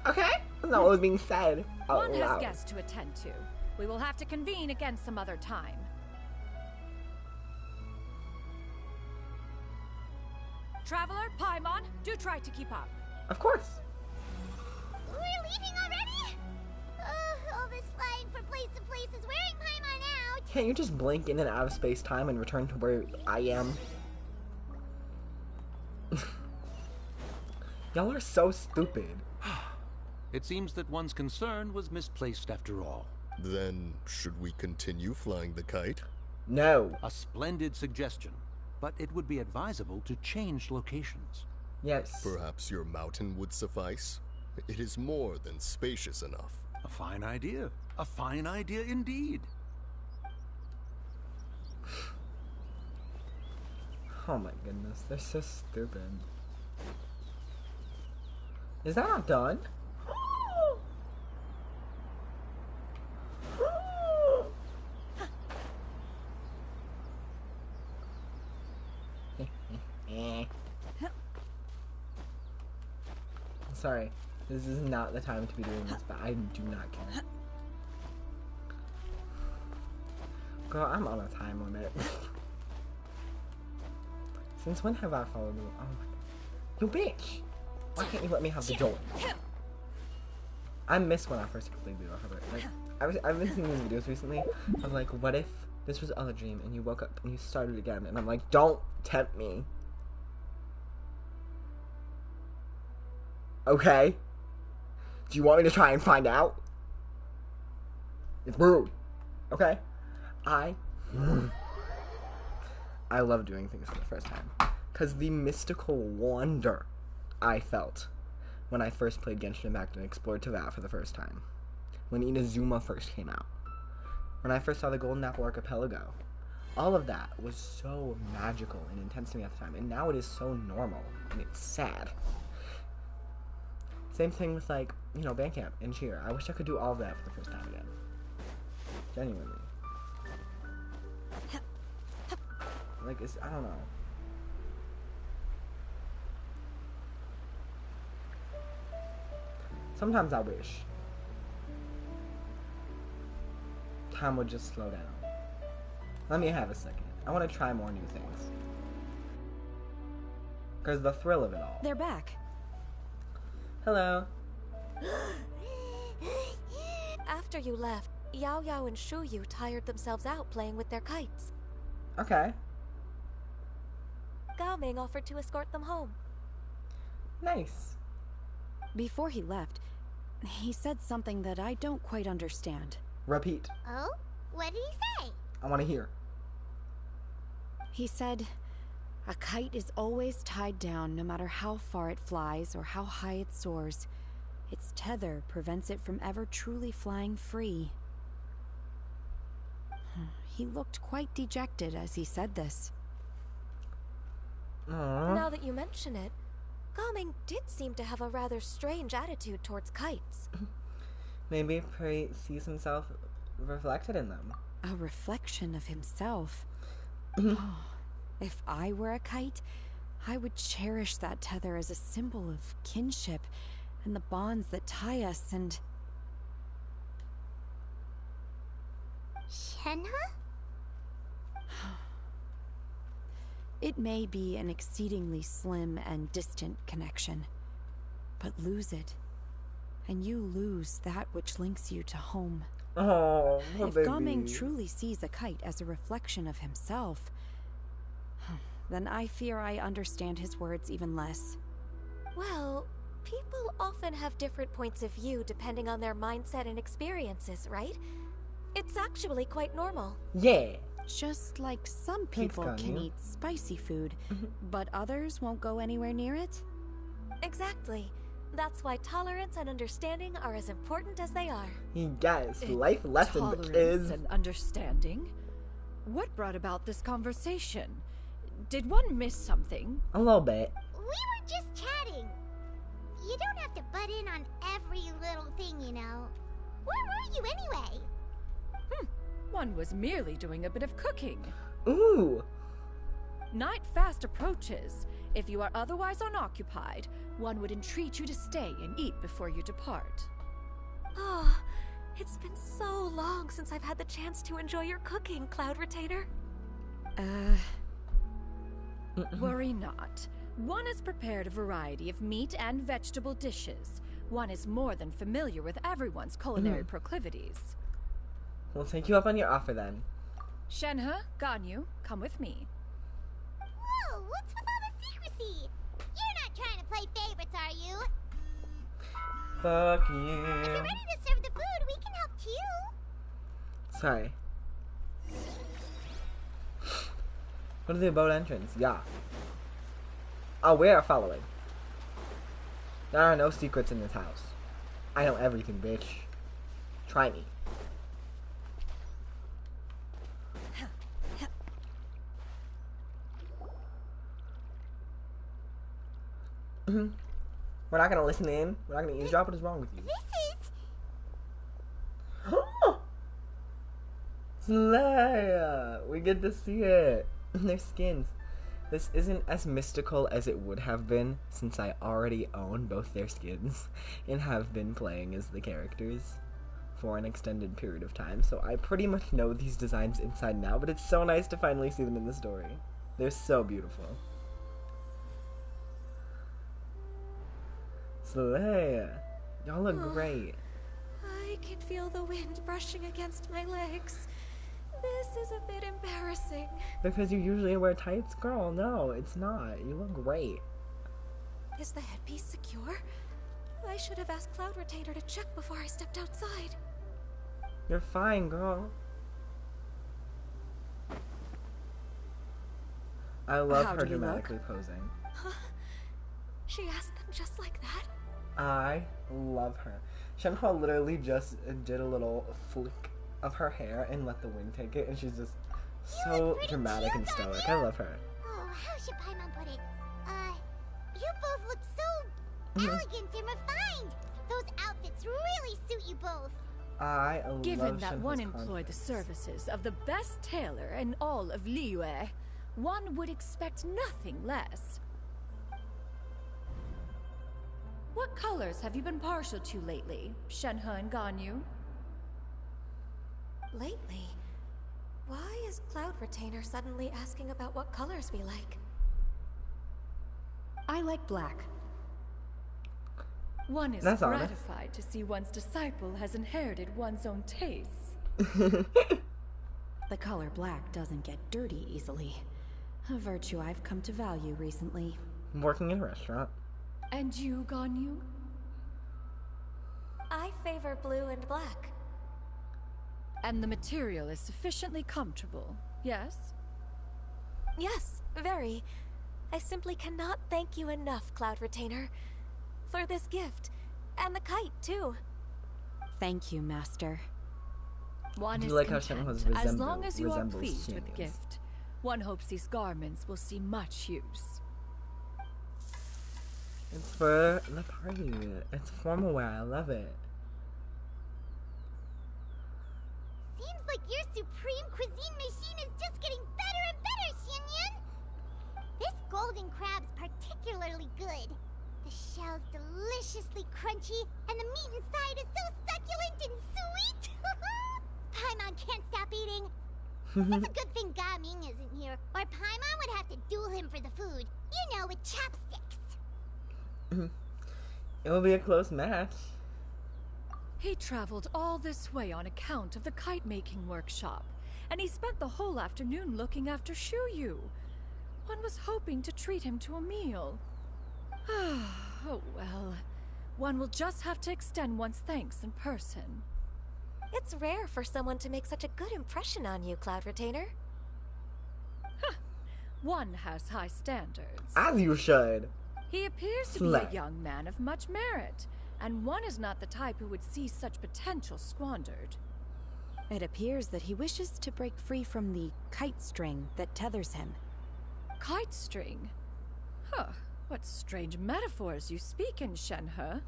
Okay? That's not what was being said. One has loud. guests to attend to. We will have to convene again some other time. Traveler, Paimon, do try to keep up. Of course. We're leaving already? All this flying from place to place is wearing Paimon out. Can't you just blink in and out of space-time and return to where I am? Y'all are so stupid. It seems that one's concern was misplaced after all. Then, should we continue flying the kite? No. A splendid suggestion, but it would be advisable to change locations. Yes. Perhaps your mountain would suffice? It is more than spacious enough. A fine idea. A fine idea indeed. Oh my goodness, they're so stupid. Is that not done? Sorry. This is not the time to be doing this, but I do not care. Girl, I'm on a time limit. Since when have I followed you? Oh my god. You bitch! Why can't you let me have the joy? I miss when I first played Zero Hover. Like, I've been seeing these videos recently of like, what if this was a dream and you woke up and you started again? And I'm like, don't tempt me. Okay? Do you want me to try and find out? It's rude. Okay? I love doing things for the first time. Because the mystical wonder I felt when I first played Genshin Impact and explored Teyvat for the first time. When Inazuma first came out. When I first saw the Golden Apple Archipelago. All of that was so magical and intense to me at the time. And now it is so normal. And it's sad. Same thing with, like, you know, Bandcamp and Cheer. I wish I could do all of that for the first time again. Genuinely. Like, it's, I don't know. Sometimes I wish time would just slow down. Let me have a second. I want to try more new things. Because the thrill of it all. They're back. Hello. After you left, Yao Yao and Shu Yu tired themselves out playing with their kites. Okay. Gao Ming offered to escort them home. Nice. Before he left, he said something that I don't quite understand. Repeat. Oh? What did he say? I want to hear. He said, a kite is always tied down no matter how far it flies or how high it soars. Its tether prevents it from ever truly flying free. He looked quite dejected as he said this. Aww. Now that you mention it, Gao Ming did seem to have a rather strange attitude towards kites. Maybe Prey sees himself reflected in them. A reflection of himself. If I were a kite, I would cherish that tether as a symbol of kinship and the bonds that tie us and... Shenhe? It may be an exceedingly slim and distant connection, but lose it, and you lose that which links you to home. Oh, If Gao Ming truly sees a kite as a reflection of himself, then I fear I understand his words even less. Well, people often have different points of view depending on their mindset and experiences, right? It's actually quite normal. Yeah. Just like some people can eat spicy food, but others won't go anywhere near it? Exactly. That's why tolerance and understanding are as important as they are. Yes, life lessons, Tolerance kids. and understanding? What brought about this conversation? Did one miss something? A little bit. We were just chatting. You don't have to butt in on every little thing, you know. Where were you anyway? One was merely doing a bit of cooking. Ooh. Night fast approaches. If you are otherwise unoccupied, one would entreat you to stay and eat before you depart. Oh, it's been so long since I've had the chance to enjoy your cooking, Cloud Retainer. Worry not. One has prepared a variety of meat and vegetable dishes. One is more than familiar with everyone's culinary proclivities. We'll take you up on your offer then. Shenhe, Ganyu, come with me. Whoa, what's with all the secrecy? You're not trying to play favorites, are you? Fuck If you're you. ready to serve the food, we can help too. Sorry. Go to the boat entrance. Yeah. Oh, we are following. There are no secrets in this house. I know everything, bitch. Try me. We're not gonna listen in. We're not gonna eavesdrop. What is wrong with you? This is... Slayer! We get to see it. Their skins. This isn't as mystical as it would have been since I already own both their skins and have been playing as the characters for an extended period of time, so I pretty much know these designs inside and out, but it's so nice to finally see them in the story. They're so beautiful. Slay! Y'all look great. I can feel the wind brushing against my legs. This is a bit embarrassing. Because you usually wear tights? Girl, no, it's not. You look great. Is the headpiece secure? I should have asked Cloud Retainer to check before I stepped outside. You're fine, girl. I love How her do you dramatically posing. Huh? She asked them just like that? I love her. Shenhua literally just did a little flick of her hair and let the wind take it, and she's just so dramatic and stoic. I love her. Oh, how should Paimon put it? You both look so elegant and refined. Those outfits really suit you both. I love Given that Shenhua's one employed the confidence. services of the best tailor in all of Liyue, one would expect nothing less. What colors have you been partial to lately, Shenhe and Ganyu? Lately? Why is Cloud Retainer suddenly asking about what colors we like? I like black. One is That's honest. gratified to see one's disciple has inherited one's own tastes. The color black doesn't get dirty easily. A virtue I've come to value recently. Working in a restaurant. And you, Ganyu? I favor blue and black. And the material is sufficiently comfortable, yes? Yes, very. I simply cannot thank you enough, Cloud Retainer, for this gift. And the kite, too. Thank you, Master. One Do is you like how content, Shenhua's as long as you are resembles pleased with the Xinyan's? gift. One hopes these garments will see much use. It's for the party. It's formal wear. I love it. Seems like your supreme cuisine machine is just getting better and better, Xinyan. This golden crab's particularly good. The shell's deliciously crunchy, and the meat inside is so succulent and sweet. Paimon can't stop eating. It's a good thing Gaming isn't here, or Paimon would have to duel him for the food. You know, with chopsticks. It will be a close match. He traveled all this way on account of the kite-making workshop, and he spent the whole afternoon looking after Shuyu. One was hoping to treat him to a meal. Oh well. One will just have to extend one's thanks in person. It's rare for someone to make such a good impression on you, Cloud Retainer. One has high standards. As you should. He appears to be Slay. a young man of much merit, and one is not the type who would see such potential squandered. It appears that he wishes to break free from the kite string that tethers him. Kite string? Huh, what strange metaphors you speak in, Shenhe.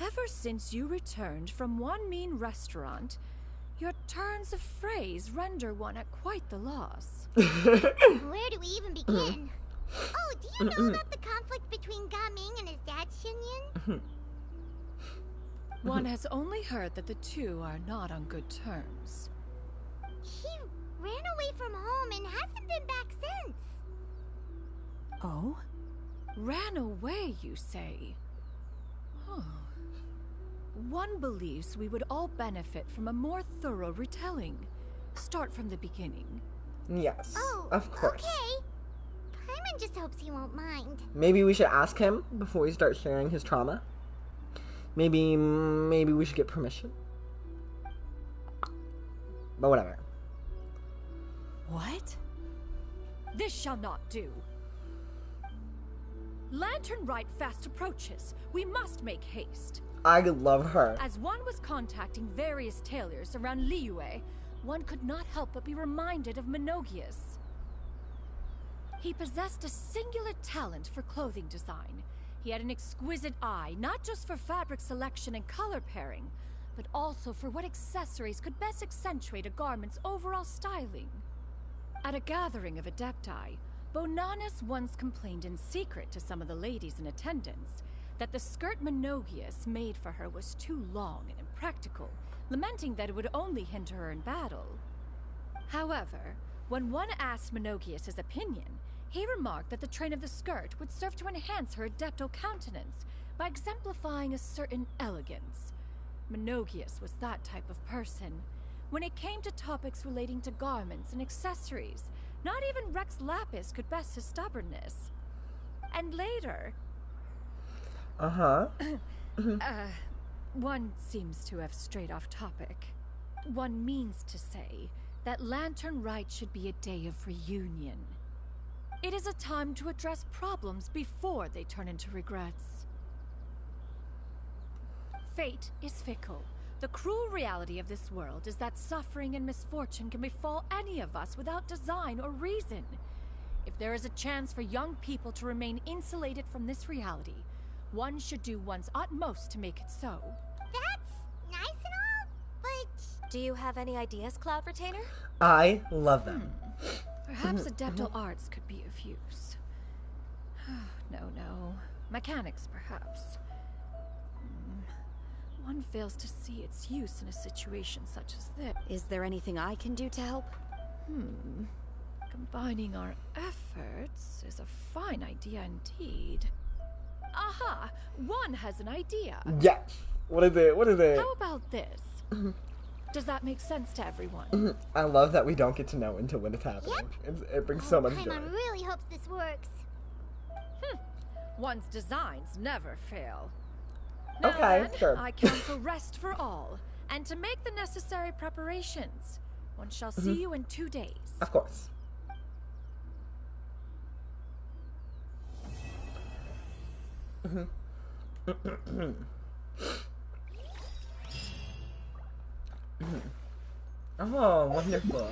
Ever since you returned from one mean restaurant, your turns of phrase render one at quite the loss. Where do we even begin? Oh, do you know about the conflict between Gaming and his dad, Xinyan? One has only heard that the two are not on good terms. He ran away from home and hasn't been back since. Oh? Ran away, you say? Huh. One believes we would all benefit from a more thorough retelling. Start from the beginning. Yes. Oh, of course. Okay. Paimon just hopes he won't mind. Maybe we should ask him before we start sharing his trauma. Maybe we should get permission. But whatever. What? This shall not do. Lantern Rite fast approaches. We must make haste. I love her. As one was contacting various tailors around Liyue, one could not help but be reminded of Menogius. He possessed a singular talent for clothing design. He had an exquisite eye, not just for fabric selection and color pairing, but also for what accessories could best accentuate a garment's overall styling. At a gathering of Adepti, Bonanus once complained in secret to some of the ladies in attendance that the skirt Menogius made for her was too long and impractical, lamenting that it would only hinder her in battle. However, when one asked Menogius his opinion, he remarked that the train of the skirt would serve to enhance her adeptal countenance by exemplifying a certain elegance. Menogius was that type of person. When it came to topics relating to garments and accessories, not even Rex Lapis could best his stubbornness. And later... one seems to have strayed off topic. One means to say that Lantern Rite should be a day of reunion. It is a time to address problems before they turn into regrets. Fate is fickle. The cruel reality of this world is that suffering and misfortune can befall any of us without design or reason. If there is a chance for young people to remain insulated from this reality, one should do one's utmost to make it so. That's nice and all, but... Do you have any ideas, Cloud Retainer? I love them. Perhaps adeptal arts could be of use. No. Mechanics, perhaps. One fails to see its use in a situation such as this. Is there anything I can do to help? Combining our efforts is a fine idea indeed. Aha! One has an idea. Yeah. What is it? How about this? Does that make sense to everyone? I love that we don't get to know until when it's happening. It brings so much joy. Paimon really hopes this works. One's designs never fail. Now Okay, then, sure. I counsel rest for all, and to make the necessary preparations. One shall see you in 2 days. Of course. Oh, wonderful.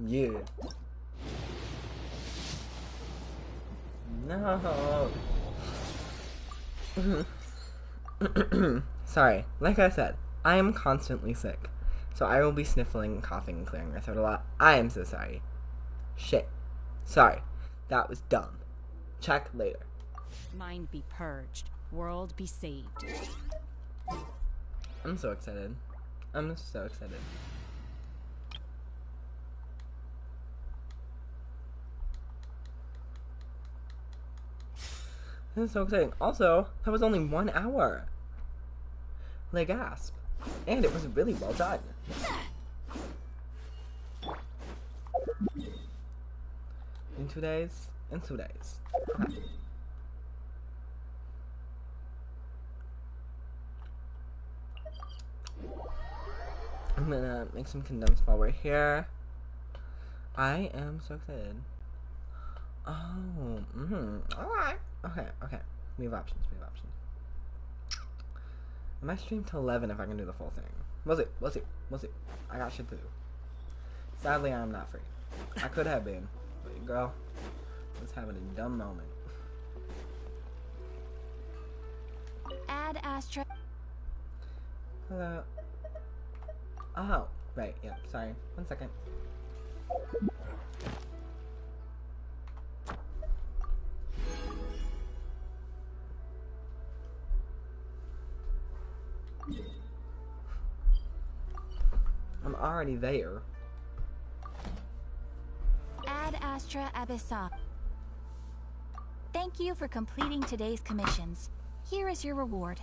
Yeah. No. Sorry, like I said, I am constantly sick. So I will be sniffling, coughing, and clearing my throat a lot. I am so sorry. Shit. Sorry. That was dumb. Check later. Mind be purged. World be saved. I'm so excited. I'm so excited. This is so exciting. Also, that was only 1 hour. Like, gasp. And it was really well done. In 2 days? In 2 days. Okay. I'm gonna make some condensed while we're here. I am so excited. Oh, alright. Okay. We have options. I might stream till 11 if I can do the full thing. We'll see. I got shit to do. Sadly, I'm not free. I could have been, but girl, was having a dumb moment. Ad Astra. Hello. Oh, right, yeah, sorry. 1 second. I'm already there. Ad Astra Abyssa. Thank you for completing today's commissions. Here is your reward.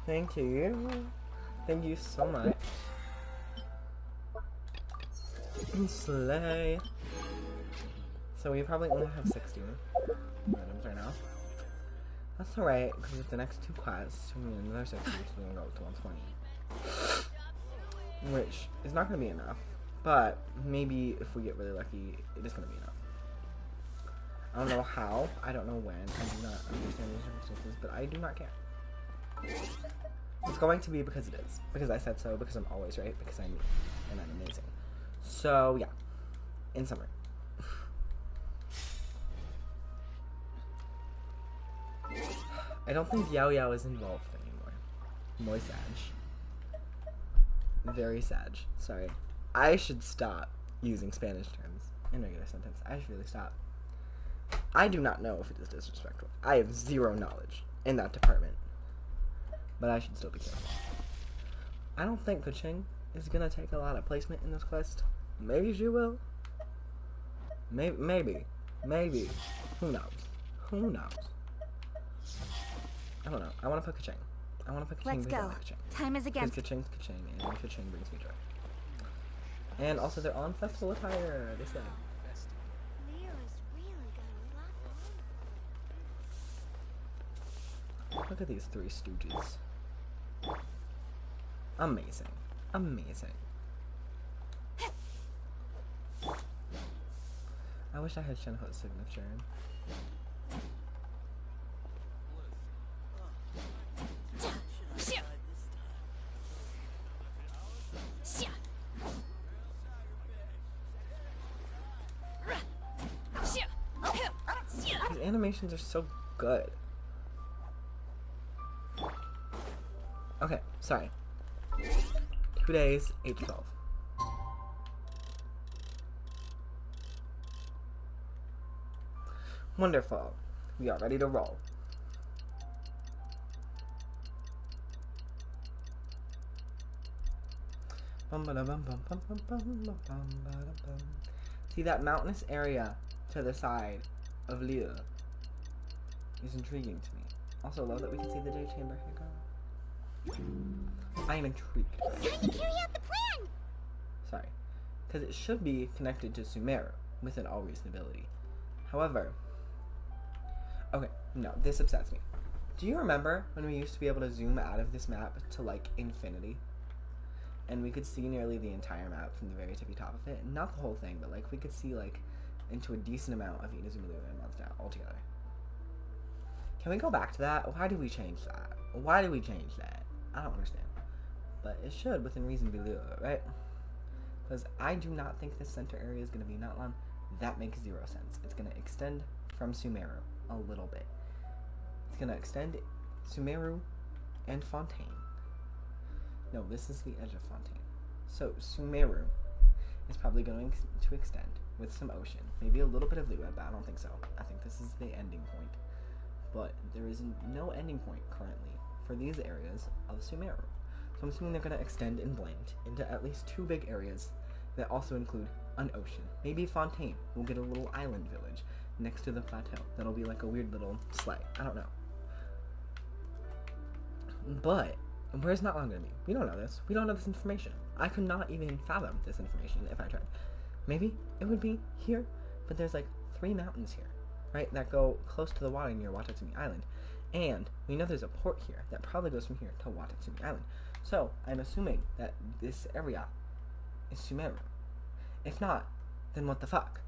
Thank you. Thank you so much. Slay. So we probably only have 16 items right now. That's alright, because with the next 2 quests, we need another 60, which is going to go up to 120. Which is not going to be enough. But maybe if we get really lucky, it is going to be enough. I don't know how. I don't know when. I do not understand the circumstances, but I do not care. It's going to be because it is. Because I said so, because I'm always right, because I'm me, and I'm amazing. So, yeah. In summary. I don't think Yao Yao is involved anymore. Muy sad. Very sad. Sorry. I should stop using Spanish terms in regular sentence. I should really stop. I do not know if it is disrespectful. I have zero knowledge in that department. But I should still be careful. I don't think Kaching is gonna take a lot of placement in this quest. Maybe she will. Maybe. Who knows? Who knows? I don't know. I want to put Kaching. I want to put Kaching. Let's go. Time is against. Because Kaching's Kaching, and Kaching brings me joy. And also, they're on festival attire. They said. Leo's really got a lot going. Look at these three stooges. Amazing. Amazing. I wish I had Shenhe's signature. These animations are so good. Okay, sorry. 2 days, 8 to 12. Wonderful. We are ready to roll. See that mountainous area to the side of Liu is intriguing to me. Also, love that we can see the day chamber. Hey, girl. I am intrigued. It's time to carry out the plan! Sorry. Because it should be connected to Sumeru within all reasonability. However, okay, no, this upsets me. Do you remember when we used to be able to zoom out of this map to, like, infinity? And we could see nearly the entire map from the very tippy top of it. Not the whole thing, but, like, we could see, like, into a decent amount of Inazuma and Mondstadt altogether. Can we go back to that? Why do we change that? Why do we change that? I don't understand. But it should, within reason, be Lua, right? Because I do not think this center area is going to be Natlan. That makes zero sense. It's going to extend from Sumeru a little bit. It's going to extend Sumeru and Fontaine. No, this is the edge of Fontaine. So Sumeru is probably going to extend with some ocean. Maybe a little bit of Lua, but I don't think so. I think this is the ending point. But there is no ending point currently for these areas of Sumeru. So I'm assuming they're going to extend and blend into at least 2 big areas that also include an ocean. Maybe Fontaine will get a little island village next to the plateau. That'll be like a weird little sleigh. I don't know. But where's Natlan going to be? We don't know this. We don't know this information. I could not even fathom this information if I tried. Maybe it would be here, but there's like 3 mountains here, right, that go close to the water near Watatsumi Island. And we know there's a port here that probably goes from here to Watatsumi Island. So I'm assuming that this area is Sumeru. If not, then what the fuck?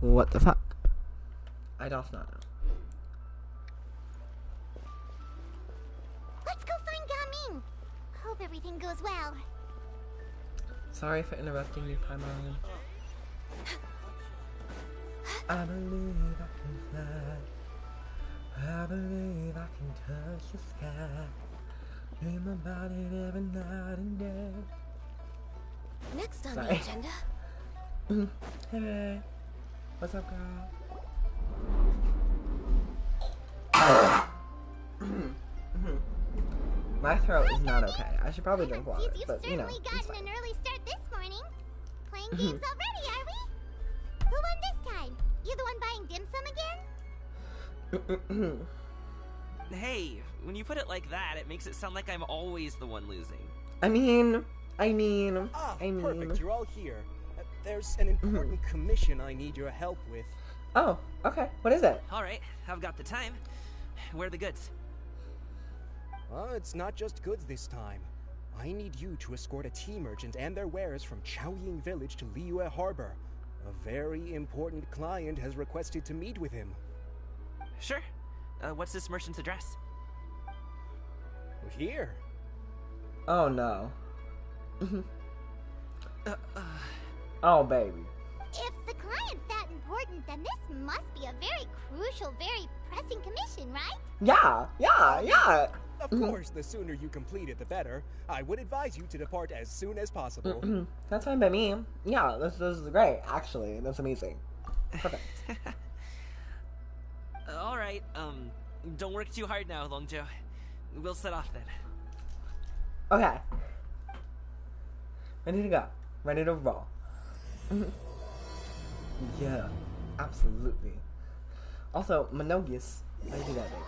What the fuck? I doth not know. Let's go find Gaming! Hope everything goes well. Sorry for interrupting you, Paimon. I believe I can fly. I believe I can touch the sky. Dream about it every night and day. Next on Sorry. the agenda. Hey, what's up, girl? My throat is not okay. I should probably drink water, You've but you know, certainly it's gotten fine. an early start this morning. Playing games already, are we? Who won this time? You the one buying dim sum again? Hey, when you put it like that, it makes it sound like I'm always the one losing. I mean. Perfect, you're all here. There's an important commission I need your help with. Oh, okay. What is it? Alright, I've got the time. Where are the goods? It's not just goods this time. I need you to escort a tea merchant and their wares from Chaoying Village to Liyue Harbor. A very important client has requested to meet with him. Sure. What's this merchant's address? Here. Oh no. Oh baby. If the client's that important, important, then this must be a very crucial, very pressing commission, right? Yeah. Of course, the sooner you complete it, the better. I would advise you to depart as soon as possible. That's fine by me. Yeah, this is great, actually. That's amazing. Perfect. Alright, don't work too hard now, Longjo. We'll set off then. Okay. Ready to go. Ready to roll. Yeah, absolutely. Also, Monogius, how do you do that name?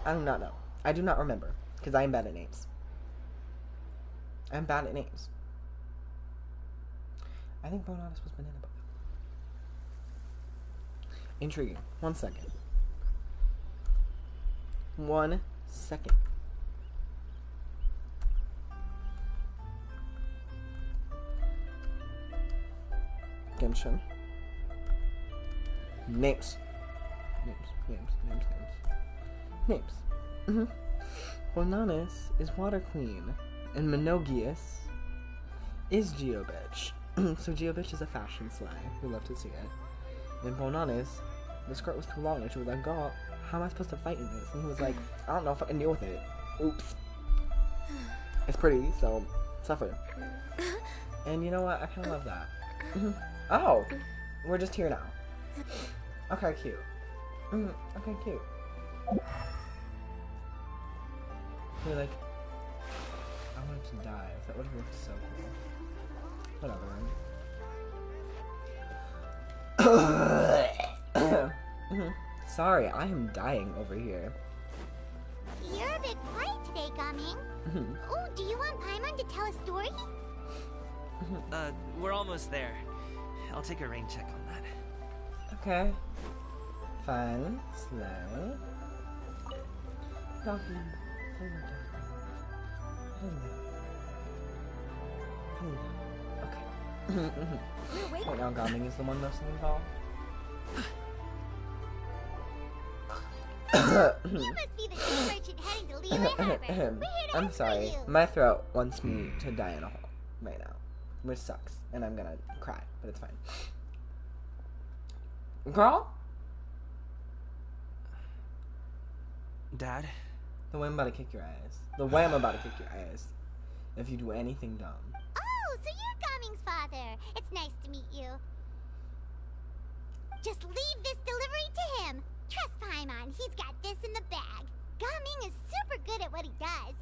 I do not know. I do not remember, because I am bad at names. I'm bad at names. I think Bonatus was Banana Boat. Intriguing. 1 second. 1 second. Genshin. Names. Bonatus is Water Queen, and Monogius is Geobitch. So Geobitch is a fashion slang. We love to see it. And Bonatus, the skirt was too long, and she was like, "Girl, how am I supposed to fight in this?" And he was like, "I don't know if I can deal with it." Oops. It's pretty, so suffer. And you know what? I kind of love that. Oh, we're just here now. Okay, cute. Okay, cute. You're like, I wanted to die. That would have looked so cool. Whatever. Sorry, I am dying over here. You're a bit quiet today, Gaming. Oh, do you want Paimon to tell a story? We're almost there. I'll take a rain check on that. Okay. Fun. Slow. Doggy. Okay. Right now, Gaming is the one mostly involved. You must be the tea merchant heading to Liyue Harbor. We're here to I'm escort sorry. you. My throat wants me to die in a hole right now, which sucks, and I'm gonna cry, but it's fine. Girl? Dad? The way I'm about to kick your ass. The way I'm about to kick your ass. If you do anything dumb. Oh, so you're Gaming's father. It's nice to meet you. Just leave this delivery to him. Trust Paimon, he's got this in the bag. Gaming is super good at what he does.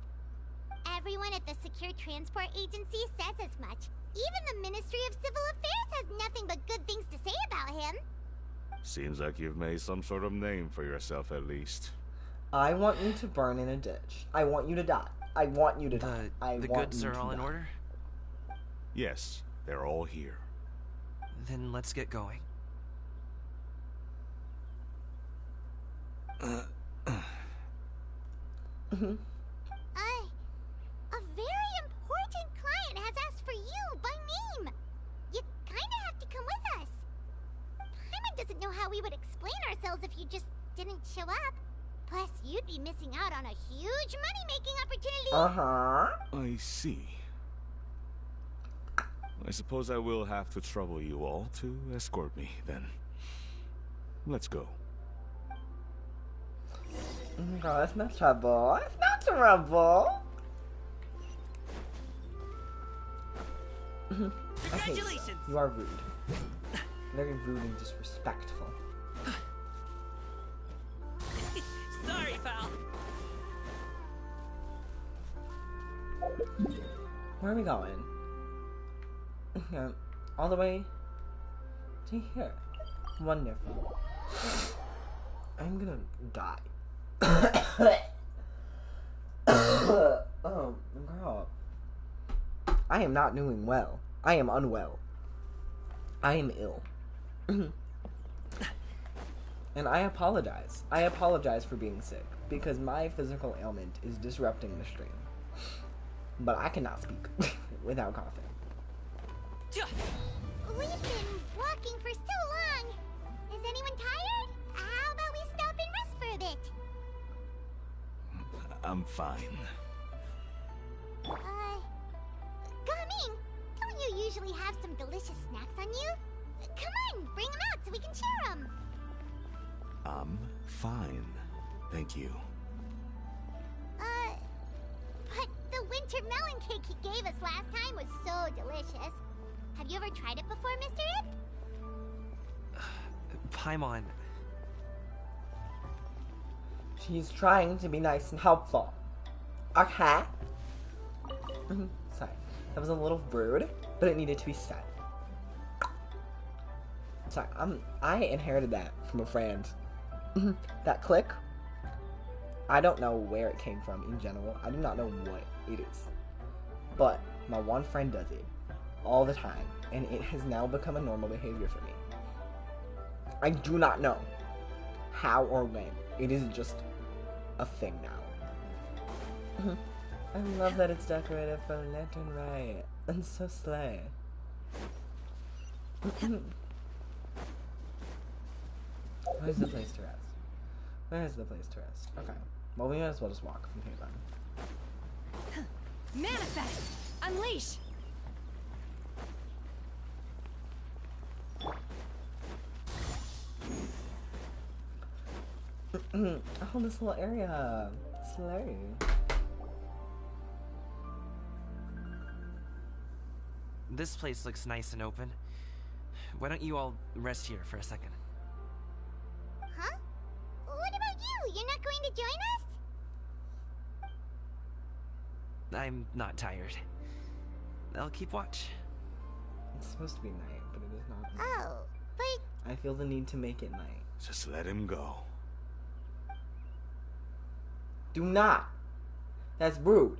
Everyone at the Secure Transport Agency says as much. Even the Ministry of Civil Affairs has nothing but good things to say about him. Seems like you've made some sort of name for yourself at least. I want you to burn in a ditch. I want you to die. I want you to die. The goods are all in order? Yes, they're all here. Then let's get going. A very important client has asked for you by name. You kinda have to come with us. Paimon doesn't know how we would explain ourselves if you just didn't show up. Plus, you'd be missing out on a huge money-making opportunity. I see. I suppose I will have to trouble you all to escort me, then. Let's go. No, it's not trouble. It's not trouble. Congratulations! You are rude. Very rude and disrespectful. Sorry, pal. Where are we going? All the way to here. Wonderful. I'm gonna die. Oh, girl. I am not doing well. I am unwell. I am ill. And I apologize. I apologize for being sick, because my physical ailment is disrupting the stream. But I cannot speak without coughing. We've been walking for so long. Is anyone tired? How about we stop and rest for a bit? I'm fine. Gaming, don't you usually have some delicious snacks on you? Come on, bring them out so we can share them. I'm fine. Thank you. But the winter melon cake he gave us last time was so delicious. Have you ever tried it before, Mr. Ip? Paimon. She's trying to be nice and helpful. Okay. Sorry. That was a little rude, but it needed to be said. Sorry, I inherited that from a friend. That click, I don't know where it came from in general. I do not know what it is. But my one friend does it all the time, and it has now become a normal behavior for me. I do not know how or when. It is just a thing now. I love that it's decorated for Lantern Rite. And so slay. Where's the place to rest? Where's the place to rest? Okay. Well, we might as well just walk from here then. Manifest! Unleash! Oh, this little area. Slay. This place looks nice and open. Why don't you all rest here for a second? Huh? What about you? You're not going to join us? I'm not tired. I'll keep watch. It's supposed to be night, but it is not. Oh, but... I feel the need to make it night. Just let him go. Do not! That's rude.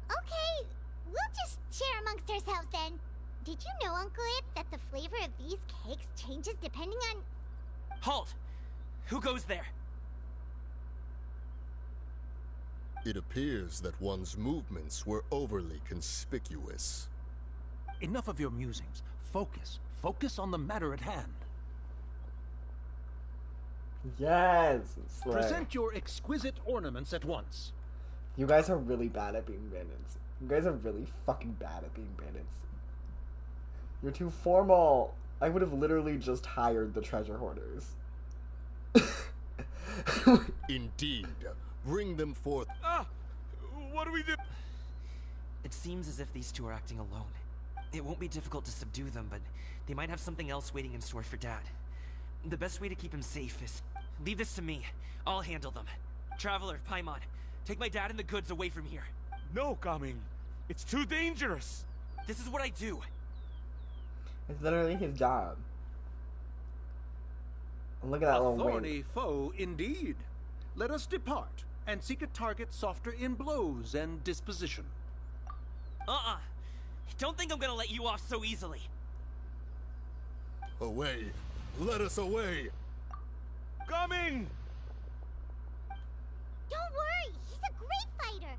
Okay, we'll just share amongst ourselves then. Did you know, Uncle Ip, that the flavor of these cakes changes depending on... Halt! Who goes there? It appears that one's movements were overly conspicuous. Enough of your musings. Focus. Focus on the matter at hand. Yes! Slay. Present your exquisite ornaments at once. You guys are really bad at being bandits. You guys are really fucking bad at being bandits. You're too formal. I would have literally just hired the treasure hoarders. Indeed. Bring them forth. Ah! What do we do? It seems as if these two are acting alone. It won't be difficult to subdue them, but they might have something else waiting in store for Dad. The best way to keep him safe is... leave this to me. I'll handle them. Traveler, Paimon, take my dad and the goods away from here. No, Gaming. It's too dangerous. This is what I do. It's literally his job. And look at that A little thorny wing. foe indeed. Let us depart and seek a target softer in blows and disposition. Don't think I'm gonna let you off so easily. Away. Let us away. Coming! Don't worry, he's a great fighter.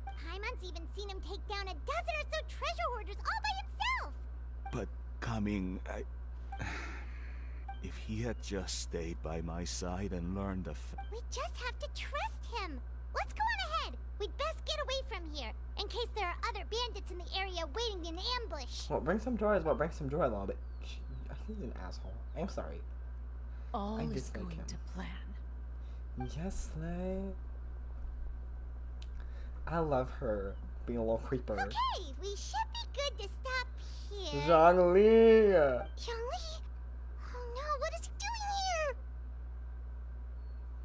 Paimon's even seen him take down a dozen or so treasure hoarders all by himself. But Coming, if he had just stayed by my side and learned the We just have to trust him. Let's go on ahead. We'd best get away from here, in case there are other bandits in the area waiting in ambush. What brings some joy is what brings some joy, little bit. He's an asshole. I'm sorry. All I is dislike going him. to plan. Yes, Slay. I love her being a little creeper. Okay, we should be good to stop here. Zhongli! Zhongli? Oh no, what is he doing here?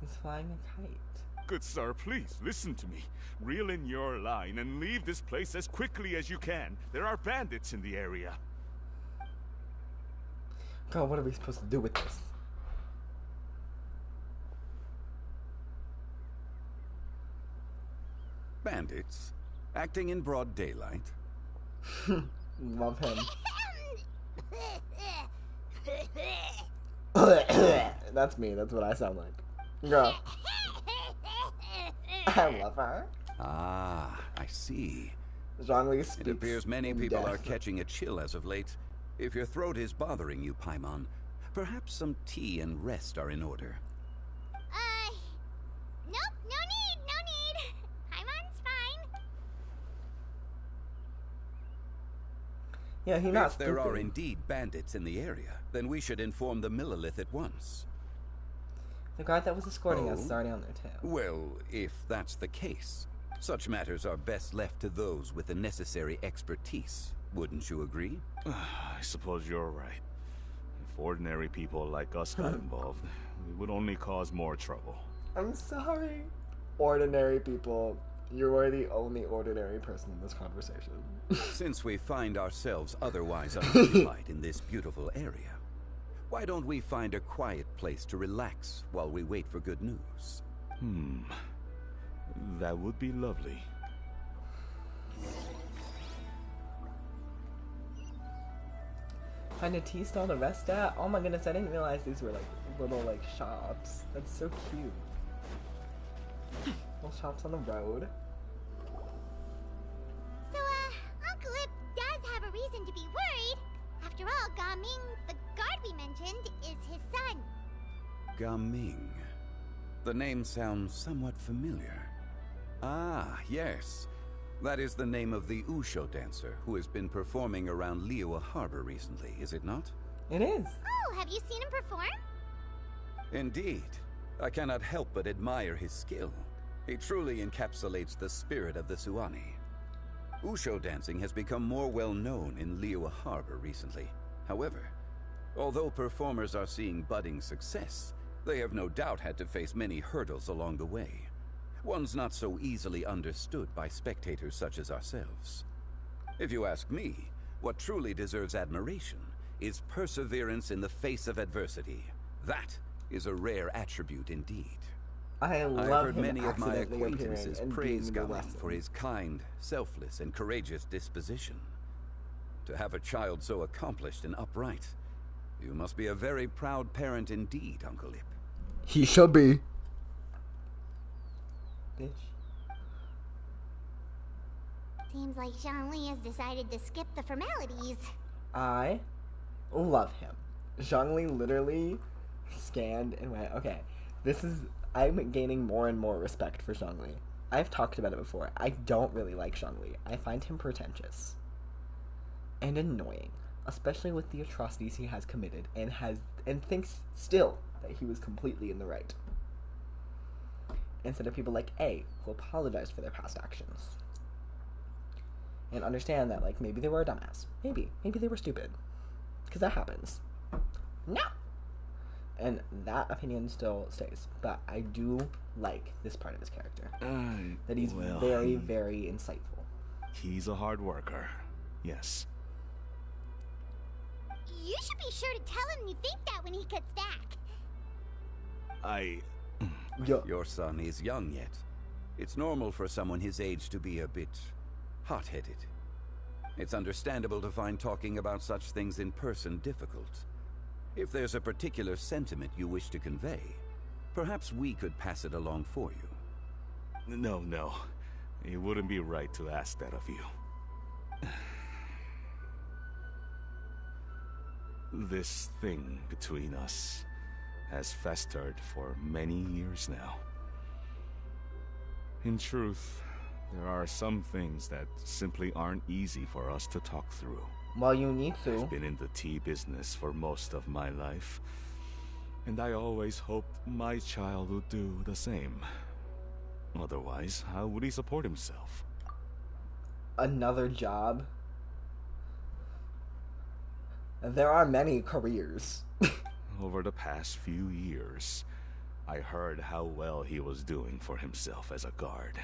He's flying a kite. Good sir, please listen to me. Reel in your line and leave this place as quickly as you can. There are bandits in the area. God, what are we supposed to do with this? Bandits? Acting in broad daylight? Love him. That's me, that's what I sound like. Girl. I love her. Ah, I see. Zhongli It speaks appears many in people death. are catching a chill as of late. If your throat is bothering you, Paimon, perhaps some tea and rest are in order. Nope, no need. Paimon's fine. Yeah, he's not If there are stupid. indeed bandits in the area, then we should inform the Millelith at once. The guard that was escorting us is Oh? already on their tail. Well, if that's the case, such matters are best left to those with the necessary expertise. Wouldn't you agree? I suppose you're right. If ordinary people like us got involved, we would only cause more trouble. I'm sorry. Ordinary people. You are the only ordinary person in this conversation. Since we find ourselves otherwise unoccupied in this beautiful area, why don't we find a quiet place to relax while we wait for good news? That would be lovely. Find a tea stall to rest at? Oh my goodness, I didn't realize these were like little like shops. That's so cute. Little shops on the road. So, Uncle Ip does have a reason to be worried. After all, Gaming, the guard we mentioned, is his son. Gaming. The name sounds somewhat familiar. Ah, yes. That is the name of the Usho dancer who has been performing around Liyue Harbor recently, is it not? It is. Oh, have you seen him perform? Indeed. I cannot help but admire his skill. He truly encapsulates the spirit of the Suani. Usho dancing has become more well known in Liyue Harbor recently. However, although performers are seeing budding success, they have no doubt had to face many hurdles along the way. One's not so easily understood by spectators such as ourselves. If you ask me, what truly deserves admiration is perseverance in the face of adversity. That is a rare attribute indeed. I I've love heard him many of my accidentally acquaintances appearing and praise being in the Gawain lesson. for his kind, selfless, and courageous disposition. To have a child so accomplished and upright, you must be a very proud parent indeed, Uncle Ip. He should be. Bitch. Seems like Zhongli has decided to skip the formalities. I love him. Zhongli literally scanned and went, okay, I'm gaining more and more respect for Zhongli. I've talked about it before. I don't really like Zhongli. I find him pretentious and annoying, especially with the atrocities he has committed and thinks still that he was completely in the right. Instead of people like A, who apologize for their past actions. And understand that, like, maybe they were a dumbass. Maybe they were stupid. Because that happens. No! And that opinion still stays. But I do like this part of his character. That he's very, very insightful. He's a hard worker. Yes. You should be sure to tell him you think that when he gets back. Your son is young yet. It's normal for someone his age to be a bit hot-headed. It's understandable to find talking about such things in person difficult. If there's a particular sentiment you wish to convey, perhaps we could pass it along for you. No. It wouldn't be right to ask that of you. This thing between us has festered for many years now. In truth, there are some things that simply aren't easy for us to talk through. Well, you need to. I've been in the tea business for most of my life, and I always hoped my child would do the same. Otherwise, how would he support himself? Another job? There are many careers. Over the past few years, I heard how well he was doing for himself as a guard.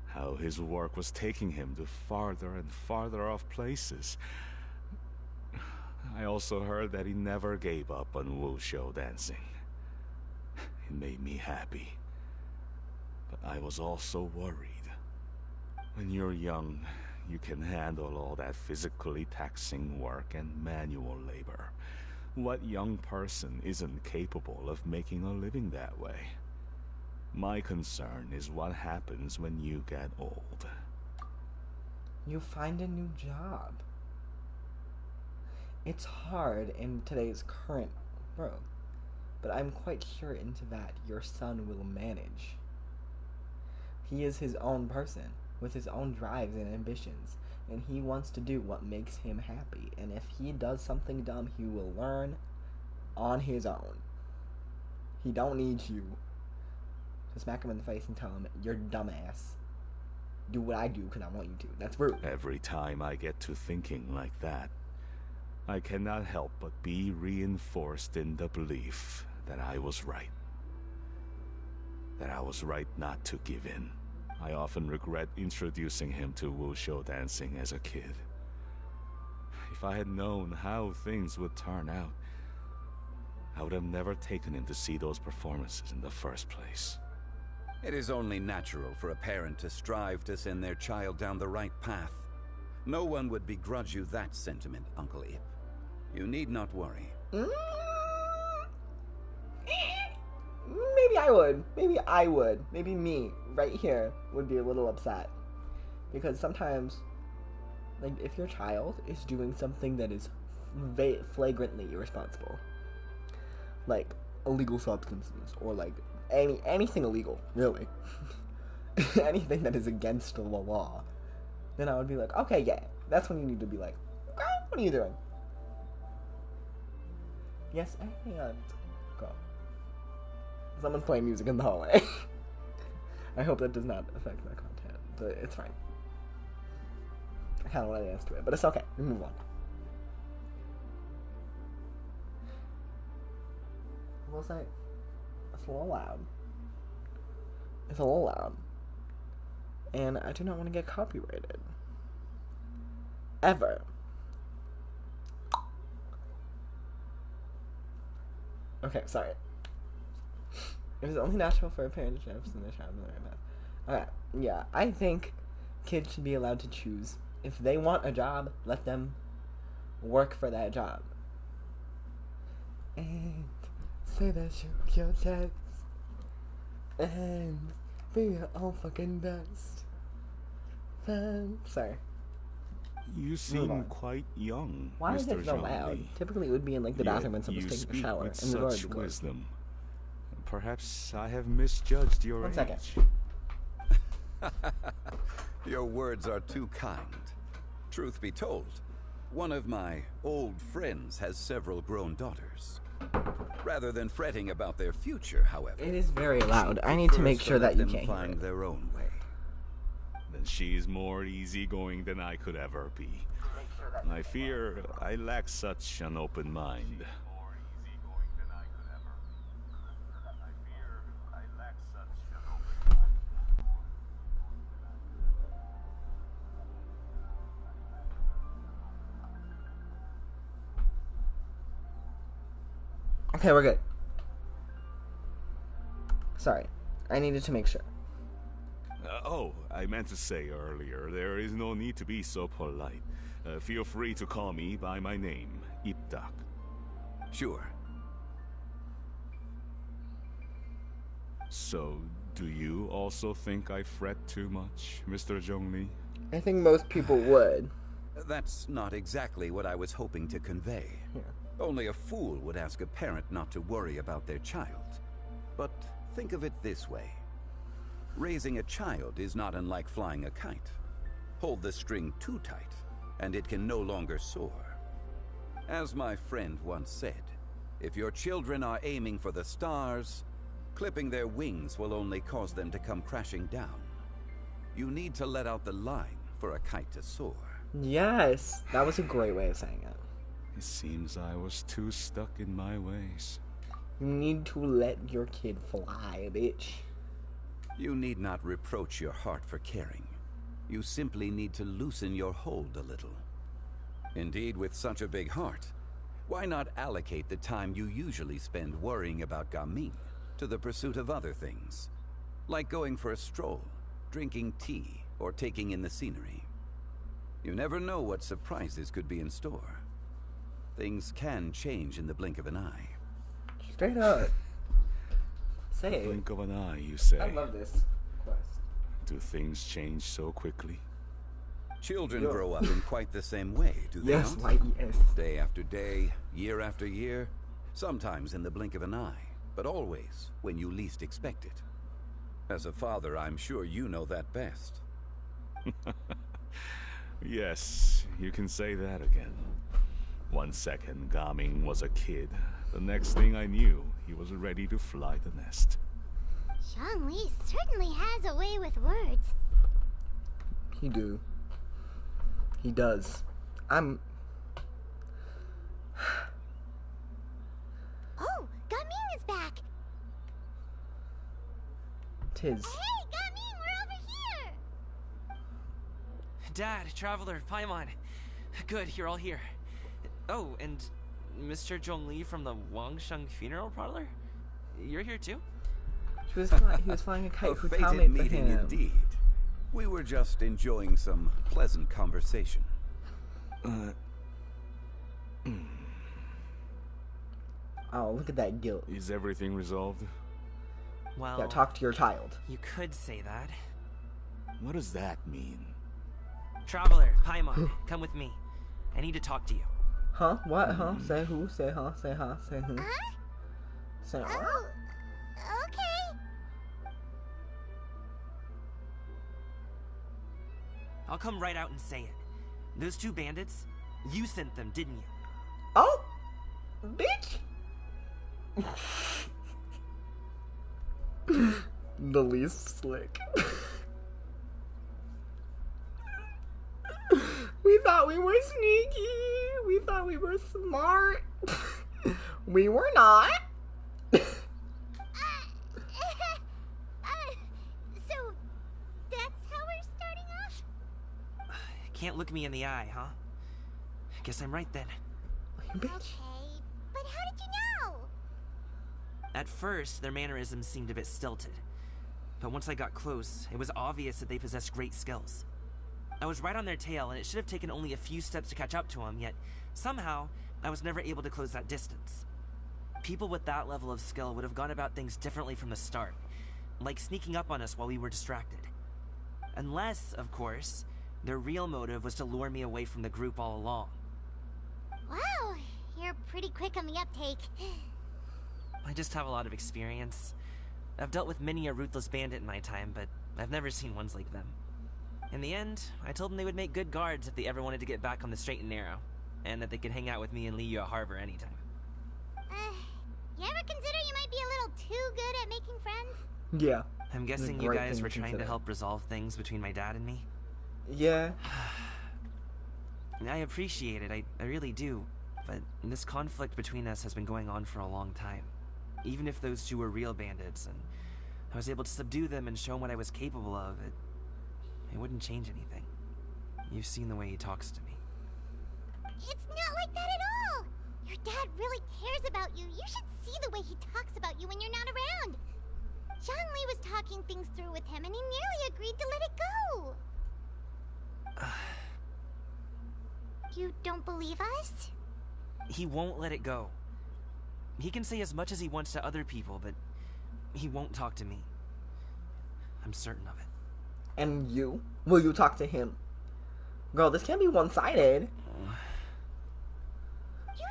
How his work was taking him to farther and farther off places. I also heard that he never gave up on wushou dancing. It made me happy. But I was also worried. When you're young, you can handle all that physically taxing work and manual labor. What young person isn't capable of making a living that way? My concern is what happens when you get old. You find a new job. It's hard in today's current world, but I'm quite sure into that your son will manage. He is his own person, with his own drives and ambitions. and he wants to do what makes him happy. And if he does something dumb, he will learn on his own. He don't need you to smack him in the face and tell him, you're dumbass. Do what I do because I want you to. That's rude. Every time I get to thinking like that, I cannot help but be reinforced in the belief that I was right. That I was right not to give in. I often regret introducing him to wuxia dancing as a kid. If I had known how things would turn out, I would have never taken him to see those performances in the first place. It is only natural for a parent to strive to send their child down the right path. No one would begrudge you that sentiment, Uncle Ip. You need not worry. Maybe I would. Maybe I would. Maybe me, right here, would be a little upset. Because sometimes, like, if your child is doing something that is flagrantly irresponsible, like illegal substances, or like anything illegal, really, anything that is against the law, then I would be like, okay, yeah, that's when you need to be like, okay, what are you doing? Yes, I can't go. Someone's playing music in the hallway. I hope that does not affect my content, but it's fine. I kind of want to dance to it, but it's okay. We move on. I will say, it's a little loud. It's a little loud. And I do not want to get copyrighted. Ever. Okay, sorry. It is only natural for a parent to send their child in the right path. Okay, yeah, I think kids should be allowed to choose. If they want a job, let them work for that job. And say that you're your text. And be your own fucking best. Sorry. You seem quite young, Why Mr. is it so loud? Typically it would be in like the bathroom when someone's taking a shower. With and the door such would be closed. wisdom. Perhaps I have misjudged your One age. second. Your words are too kind. Truth be told, one of my old friends has several grown daughters. Rather than fretting about their future, however, It is very loud. I need to make sure that you them can't hear find it. their own way. Then she is more easygoing than I could ever be. I fear I lack such an open mind. Okay, we're good. Sorry. I needed to make sure. Oh, I meant to say earlier, there is no need to be so polite. Feel free to call me by my name, Ipdak. Sure. So, do you also think I fret too much, Mr. Zhongli? I think most people would. That's not exactly what I was hoping to convey. Yeah. Only a fool would ask a parent not to worry about their child. But think of it this way. Raising a child is not unlike flying a kite. Hold the string too tight, and it can no longer soar. As my friend once said, if your children are aiming for the stars, clipping their wings will only cause them to come crashing down. You need to let out the line for a kite to soar. Yes, that was a great way of saying it. It seems I was too stuck in my ways. You need to let your kid fly, bitch. You need not reproach your heart for caring. You simply need to loosen your hold a little. Indeed, with such a big heart, why not allocate the time you usually spend worrying about Gaming to the pursuit of other things? Like going for a stroll, drinking tea, or taking in the scenery. You never know what surprises could be in store. Things can change in the blink of an eye. Straight up. Say it. Blink of an eye, you say. I love this quest. Do things change so quickly? Children grow up in quite the same way, do they Yes, not? like yes. Day after day, year after year, sometimes in the blink of an eye, but always when you least expect it. As a father, I'm sure you know that best. Yes, you can say that again. 1 second, Gaming was a kid. The next thing I knew, he was ready to fly the nest. Zhongli certainly has a way with words. He do. He does. Oh, Gaming is back. Tis. Hey, Gaming, we're over here. Dad, Traveler, Paimon. Good, you're all here. Oh, and Mr. Zhongli from the Wangsheng Funeral Parlor? You're here too? He was flying a kite. A Who fated talmate for meeting him? indeed. We were just enjoying some pleasant conversation. Oh, look at that guilt. Is everything resolved? Well, Yeah, talk to your child. you could say that. What does that mean? Traveler, Paimon, come with me. I need to talk to you. Huh? What? Huh? Say who? Say huh? Say huh? Say who? Say huh? Oh, okay. I'll come right out and say it. Those two bandits, you sent them, didn't you? Oh, bitch! The least slick. We thought we were sneaky. We thought we were smart. We were not. So, that's how we're starting off? Can't look me in the eye, huh? Guess I'm right then. Okay, but how did you know? At first, their mannerisms seemed a bit stilted. But once I got close, it was obvious that they possessed great skills. I was right on their tail, and it should have taken only a few steps to catch up to them, yet somehow, I was never able to close that distance. People with that level of skill would have gone about things differently from the start, like sneaking up on us while we were distracted. Unless, of course, their real motive was to lure me away from the group all along. Wow, you're pretty quick on the uptake. I just have a lot of experience. I've dealt with many a ruthless bandit in my time, but I've never seen ones like them. In the end, I told them they would make good guards if they ever wanted to get back on the straight and narrow, and that they could hang out with me in Liyue Harbor anytime. You ever consider you might be a little too good at making friends? Yeah. I'm guessing you guys were trying to help resolve things between my dad and me? Yeah. I appreciate it, I really do. But this conflict between us has been going on for a long time. Even if those two were real bandits, and I was able to subdue them and show them what I was capable of, it wouldn't change anything. You've seen the way he talks to me. It's not like that at all! Your dad really cares about you. You should see the way he talks about you when you're not around. Zhongli was talking things through with him, and he nearly agreed to let it go. You don't believe us? He won't let it go. He can say as much as he wants to other people, but he won't talk to me. I'm certain of it. And you? Will you talk to him? Girl, this can't be one-sided.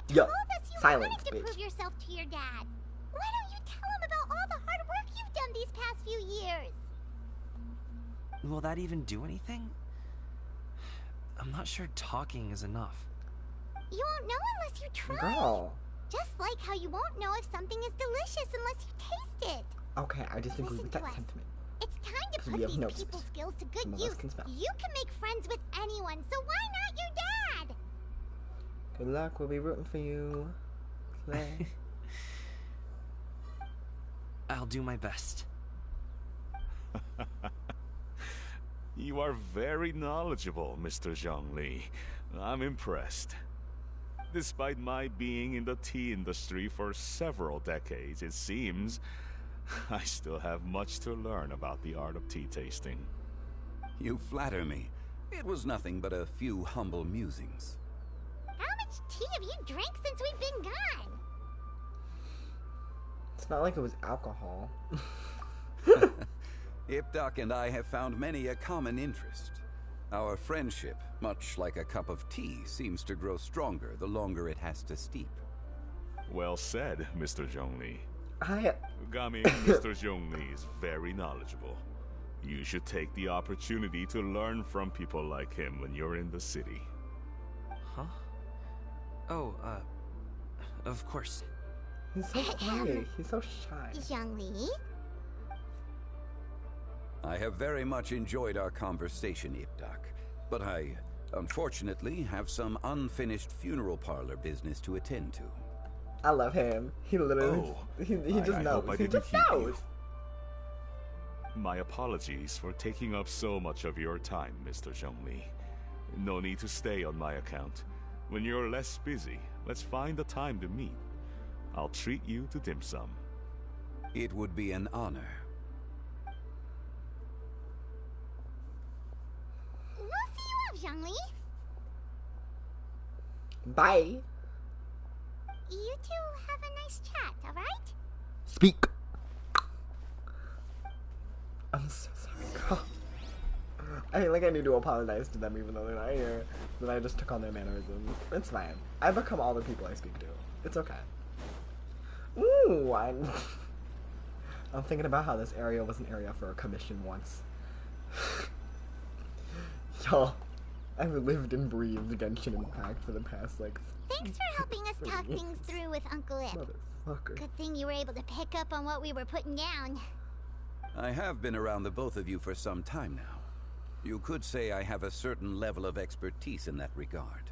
You told us you silence, wanted to bitch. prove yourself to your dad. Why don't you tell him about all the hard work you've done these past few years? Will that even do anything? I'm not sure talking is enough. You won't know unless you try. Girl. Just like how you won't know if something is delicious unless you taste it. Okay, I disagree Listen with to that us. sentiment. It's time to Because we put have these noses. people's skills to Some good of us use. can smell. You can make friends with anyone, so why not your dad? Good luck, we'll be rooting for you. Clay. I'll do my best. You are very knowledgeable, Mr. Zhongli. I'm impressed. Despite my being in the tea industry for several decades, it seems I still have much to learn about the art of tea tasting. You flatter me. It was nothing but a few humble musings. How much tea have you drank since we've been gone? It's not like it was alcohol. Ipdak and I have found many a common interest. Our friendship, much like a cup of tea, seems to grow stronger the longer it has to steep. Well said, Mr. Zhongli. I... Mr. Zhongli is very knowledgeable. You should take the opportunity to learn from people like him when you're in the city. Huh? Oh, of course. He's so quiet. He's so shy. Zhongli? I have very much enjoyed our conversation, Ipdak, but I, unfortunately, have some unfinished funeral parlor business to attend to. I love him. He literally, he just I knows. hope I He didn't just keep you. knows. My apologies for taking up so much of your time, Mr. Zhongli. No need to stay on my account. When you're less busy, let's find a time to meet. I'll treat you to dim sum. It would be an honor. We'll see you off, Zhongli. Bye. You two have a nice chat, alright? Speak. I'm so sorry. I feel like I need to apologize to them even though they're not here. But I just took on their mannerisms. It's fine. I become all the people I speak to. It's okay. Ooh, I'm thinking about how this area was an area for a commission once. Y'all, I've lived and breathed Genshin Impact for the past, like... Thanks for helping us talk things through with Uncle Ip. Motherfucker. Good thing you were able to pick up on what we were putting down. I have been around the both of you for some time now. You could say I have a certain level of expertise in that regard.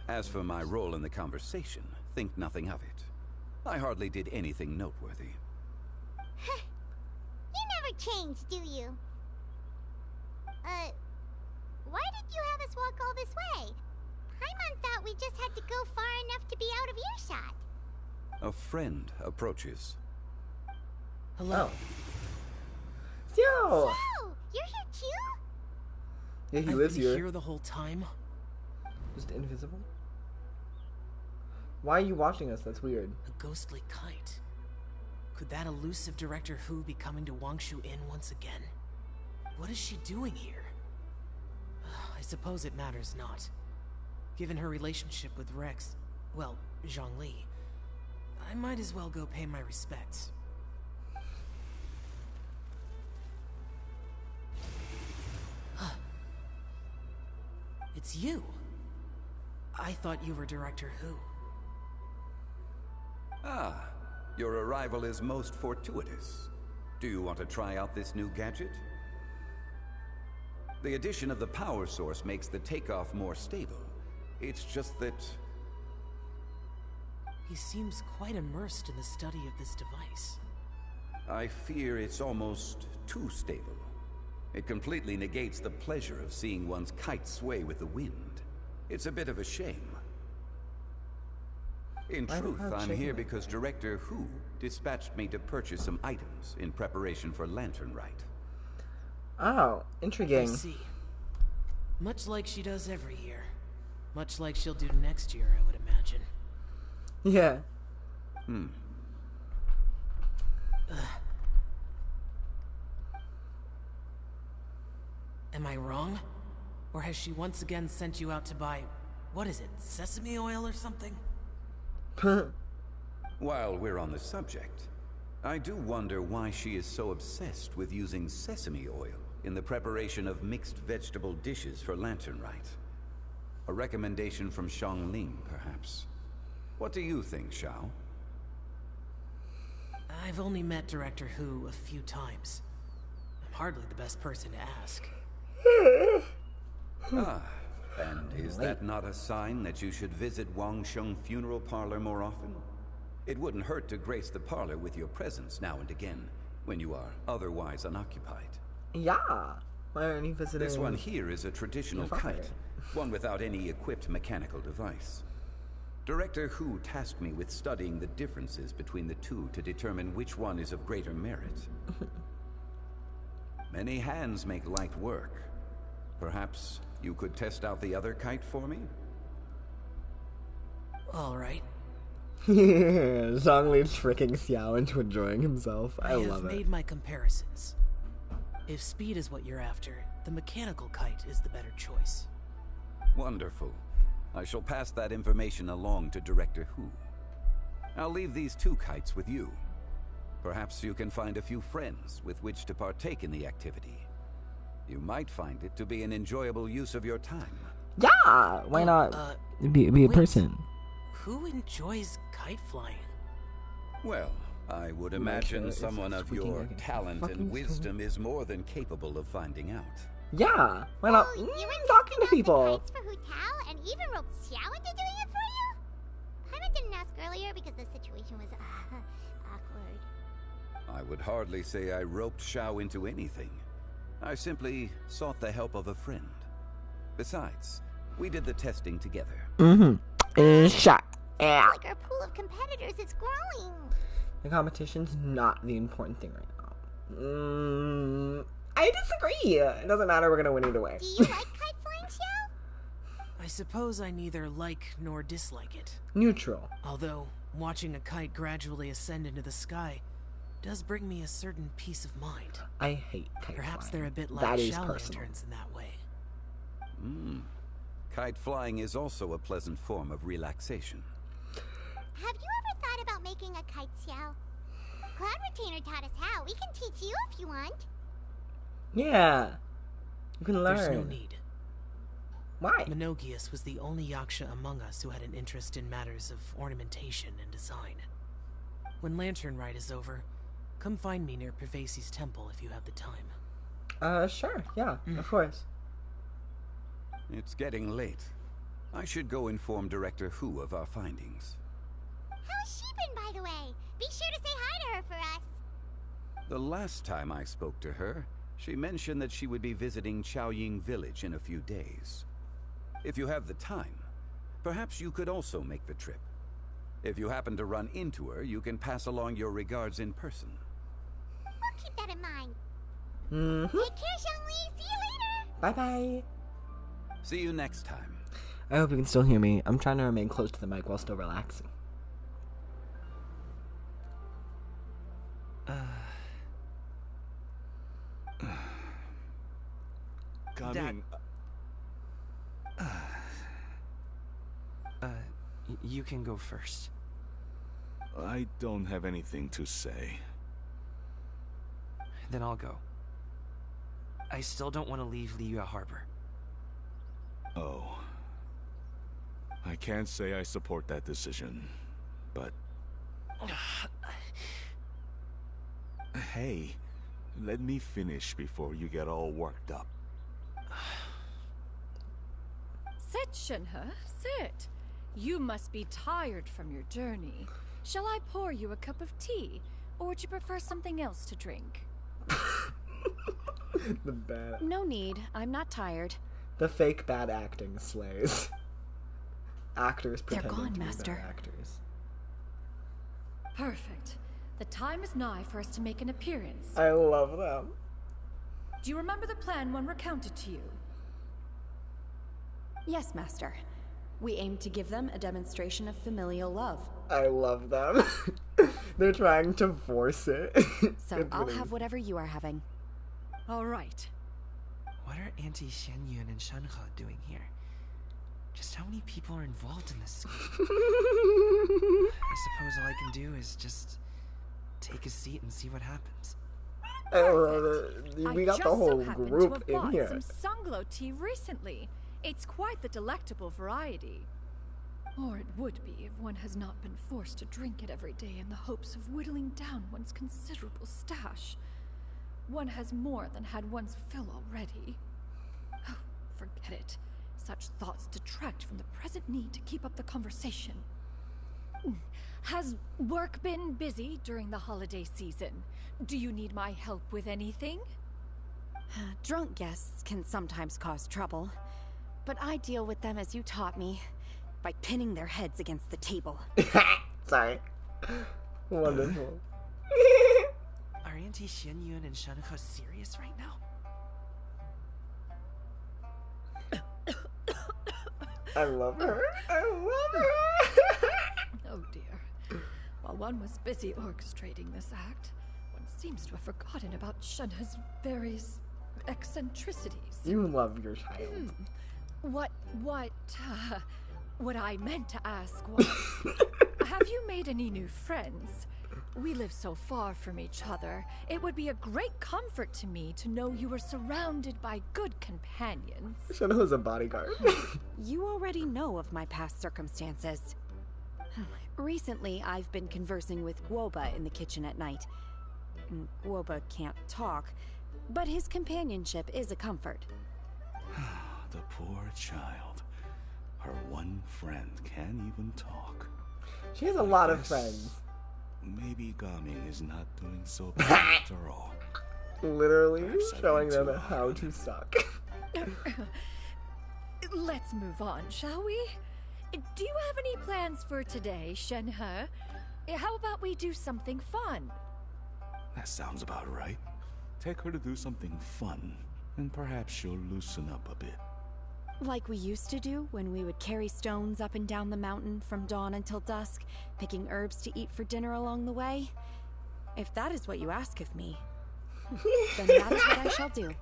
As for my role in the conversation, think nothing of it. I hardly did anything noteworthy. You never change, do you? Why did you have us walk all this way? Paimon thought we just had to go far enough to be out of earshot. A friend approaches. Hello. Yo! So, you're here too? Yeah, he I've lives been here. here the whole time. Just invisible? Why are you watching us? That's weird. A ghostly kite. Could that elusive Director Hu be coming to Wangshu Inn once again? What is she doing here? I suppose it matters not. Given her relationship with Rex, well, Zhongli, I might as well go pay my respects. It's you. I thought you were Director Hu. Ah, your arrival is most fortuitous. Do you want to try out this new gadget? The addition of the power source makes the takeoff more stable. It's just that... He seems quite immersed in the study of this device. I fear it's almost too stable. It completely negates the pleasure of seeing one's kite sway with the wind. It's a bit of a shame. In truth, I'm here because Director Hu dispatched me to purchase some items in preparation for Lantern Rite. Oh, intriguing. I see. Much like she does every year. Much like she'll do next year, I would imagine. Yeah. Am I wrong? Or has she once again sent you out to buy, what is it, sesame oil or something? While we're on the subject, I do wonder why she is so obsessed with using sesame oil in the preparation of mixed vegetable dishes for Lantern Rite. A recommendation from Xiangling, perhaps. What do you think, Xiao? I've only met Director Hu a few times. I'm hardly the best person to ask. Ah, and is that not a sign that you should visit Wangsheng Funeral Parlor more often? It wouldn't hurt to grace the parlor with your presence now and again, when you are otherwise unoccupied. Yeah. Why aren't you visiting? This one here is a traditional kite, one without any equipped mechanical device. Director Hu tasked me with studying the differences between the two to determine which one is of greater merit. Many hands make light work. Perhaps you could test out the other kite for me? All right. Zhongli's tricking Xiao into enjoying himself. I love it. have made my comparisons. If speed is what you're after, the mechanical kite is the better choice. Wonderful. I shall pass that information along to Director Hu. I'll leave these two kites with you. Perhaps you can find a few friends with which to partake in the activity. You might find it to be an enjoyable use of your time. Yeah, why not be a person? Who enjoys kite flying? Well, I would imagine someone of your talent and wisdom is more than capable of finding out. Yeah, why not? Talking to people. Kites for Hu Tao and even roped Xiao into doing it for you? Paimon didn't ask earlier because the situation was awkward. I would hardly say I roped Xiao into anything. I simply sought the help of a friend. Besides, we did the testing together. Shot. Yeah. Like our pool of competitors is growing. The competition's not the important thing right now. I disagree. It doesn't matter. We're gonna win either way. Do you like kite flying, Xiao? I suppose I neither like nor dislike it. Neutral. Although, watching a kite gradually ascend into the sky does bring me a certain peace of mind. I hate kite Perhaps flying. they're a bit like That is shell personal. lanterns in that way. Kite flying is also a pleasant form of relaxation. Have you ever thought about making a kite, Xiao? Cloud Retainer taught us how. We can teach you if you want. Yeah. You can learn. There's no need. Why? Menogias was the only Yaksha among us who had an interest in matters of ornamentation and design. When Lantern Rite is over, come find me near Pervasi's temple if you have the time. Sure. Yeah, of course. It's getting late. I should go inform Director Hu of our findings. How's she been, by the way? Be sure to say hi to her for us. The last time I spoke to her, she mentioned that she would be visiting Chaoying Village in a few days. If you have the time, perhaps you could also make the trip. If you happen to run into her, you can pass along your regards in person. We'll keep that in mind. Take care, Xiangli. See you later. Bye-bye. See you next time. I hope you can still hear me. I'm trying to remain close to the mic while still relaxing. Coming. You can go first. I don't have anything to say. Then I'll go. I still don't want to leave Liyue Harbor. Oh. I can't say I support that decision, but... Hey, let me finish before you get all worked up. Sit, Shenhe, sit. You must be tired from your journey. Shall I pour you a cup of tea, or would you prefer something else to drink? The bad... No need. I'm not tired. The fake bad acting slays. Actors They're pretending gone, to be Master. bad actors. Perfect. The time is nigh for us to make an appearance. I love them. Do you remember the plan one recounted to you? Yes, Master. We aim to give them a demonstration of familial love. I love them. They're trying to force it. So I'll have whatever you are having. All right. What are Auntie Xianyun and Shenhe doing here? Just how many people are involved in this? I suppose all I can do is just take a seat and see what happens. We got the whole group to have in here. Some Sunglow tea recently. It's quite the delectable variety. Or it would be if one has not been forced to drink it every day in the hopes of whittling down one's considerable stash. One has more than had one's fill already. Oh, forget it. Such thoughts detract from the present need to keep up the conversation. Has work been busy during the holiday season? Do you need my help with anything? Drunk guests can sometimes cause trouble, but I deal with them as you taught me, by pinning their heads against the table. Sorry. Wonderful. Are Auntie Xianyun and Shenhe serious right now? I love her. I love her. Oh dear. While one was busy orchestrating this act, one seems to have forgotten about Shenhe's various eccentricities. You love your child. What I meant to ask was, have you made any new friends? We live so far from each other. It would be a great comfort to me to know you were surrounded by good companions. Shenhe's a bodyguard. You already know of my past circumstances. Recently, I've been conversing with Guoba in the kitchen at night. Guoba can't talk, but his companionship is a comfort. The poor child. Her one friend can't even talk. She has a lot of friends. Maybe Gaming is not doing so bad after all. Literally Perhaps I've showing been them too how to suck. Let's move on, shall we? Do you have any plans for today, Shenhe? How about we do something fun? That sounds about right. Take her to do something fun, and perhaps she'll loosen up a bit. Like we used to do when we would carry stones up and down the mountain from dawn until dusk, picking herbs to eat for dinner along the way. If that is what you ask of me, then that is what I shall do.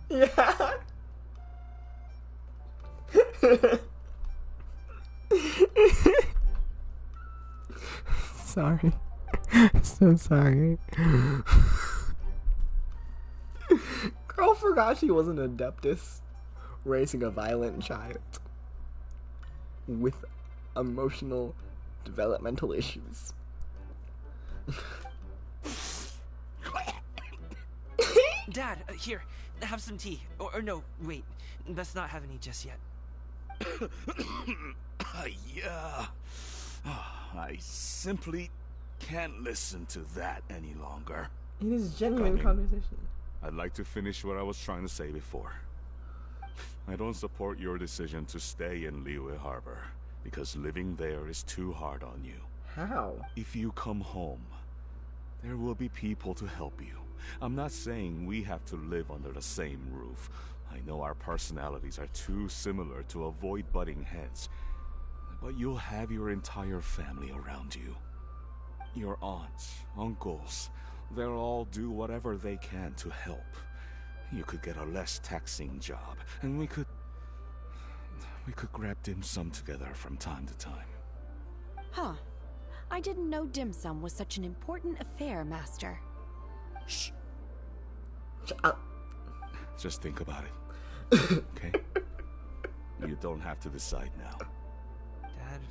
Yeah. Sorry. So sorry. Girl forgot she was an adeptus raising a violent child with emotional developmental issues. Dad, here, have some tea. Or no, wait, let's not have any just yet. Yeah. I simply can't listen to that any longer. It is genuine Gaming. conversation. I'd like to finish what I was trying to say before. I don't support your decision to stay in Liyue Harbor, because living there is too hard on you. How? If you come home, there will be people to help you. I'm not saying we have to live under the same roof. I know our personalities are too similar to avoid butting heads. But you'll have your entire family around you. Your aunts, uncles, they'll all do whatever they can to help. You could get a less taxing job, and we could grab dim sum together from time to time. Huh. I didn't know dim sum was such an important affair, Master. Shh. Shut up. Just think about it. Okay? You don't have to decide now. Dad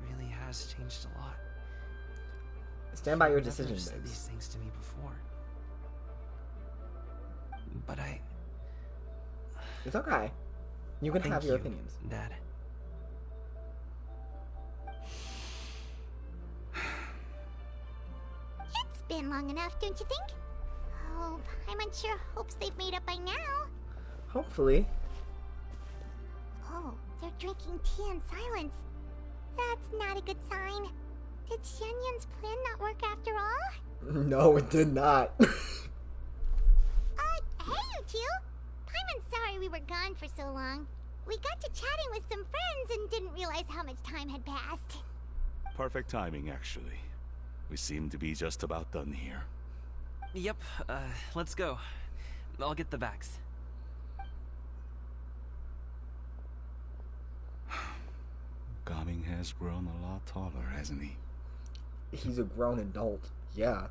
really has changed a lot. Stand by your He never decision, said babes. these things to me before. But It's okay. You can Thank have your you, opinions. Dad. It's been long enough, don't you think? Oh, Paimon sure hopes they've made up by now. Hopefully. Oh, they're drinking tea in silence. That's not a good sign. Did Xianyun's plan not work after all? No, it did not. Hey you two! Paimon's sorry we were gone for so long. We got to chatting with some friends and didn't realize how much time had passed. Perfect timing, actually. We seem to be just about done here. Yep, let's go. I'll get the bags. Gaming has grown a lot taller, hasn't he? He's a grown adult. Yeah.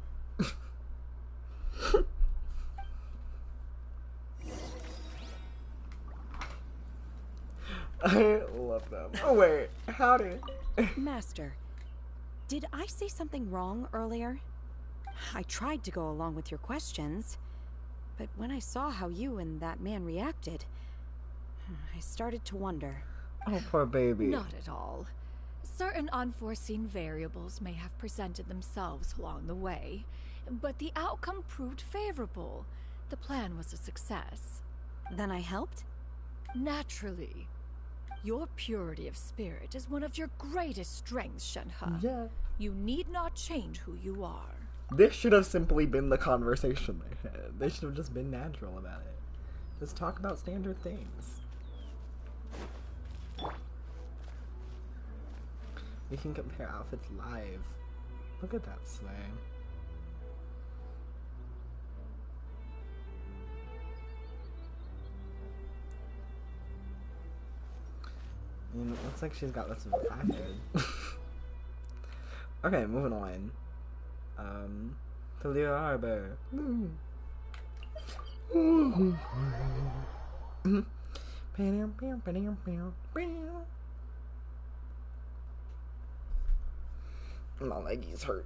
I love them. Oh wait, howdy. Master, did I say something wrong earlier? I tried to go along with your questions, but when I saw how you and that man reacted, I started to wonder. Oh, poor baby. Not at all. Certain unforeseen variables may have presented themselves along the way, but the outcome proved favorable. The plan was a success. Then I helped? Naturally. Your purity of spirit is one of your greatest strengths, Shenhe. Yeah. You need not change who you are. This should have simply been the conversation they had. They should have just been natural about it. Just talk about standard things. We can compare outfits live. Look at that sway. It looks like she's got lots of acid. Okay, moving on. To Leo Harbor. My leggies hurt.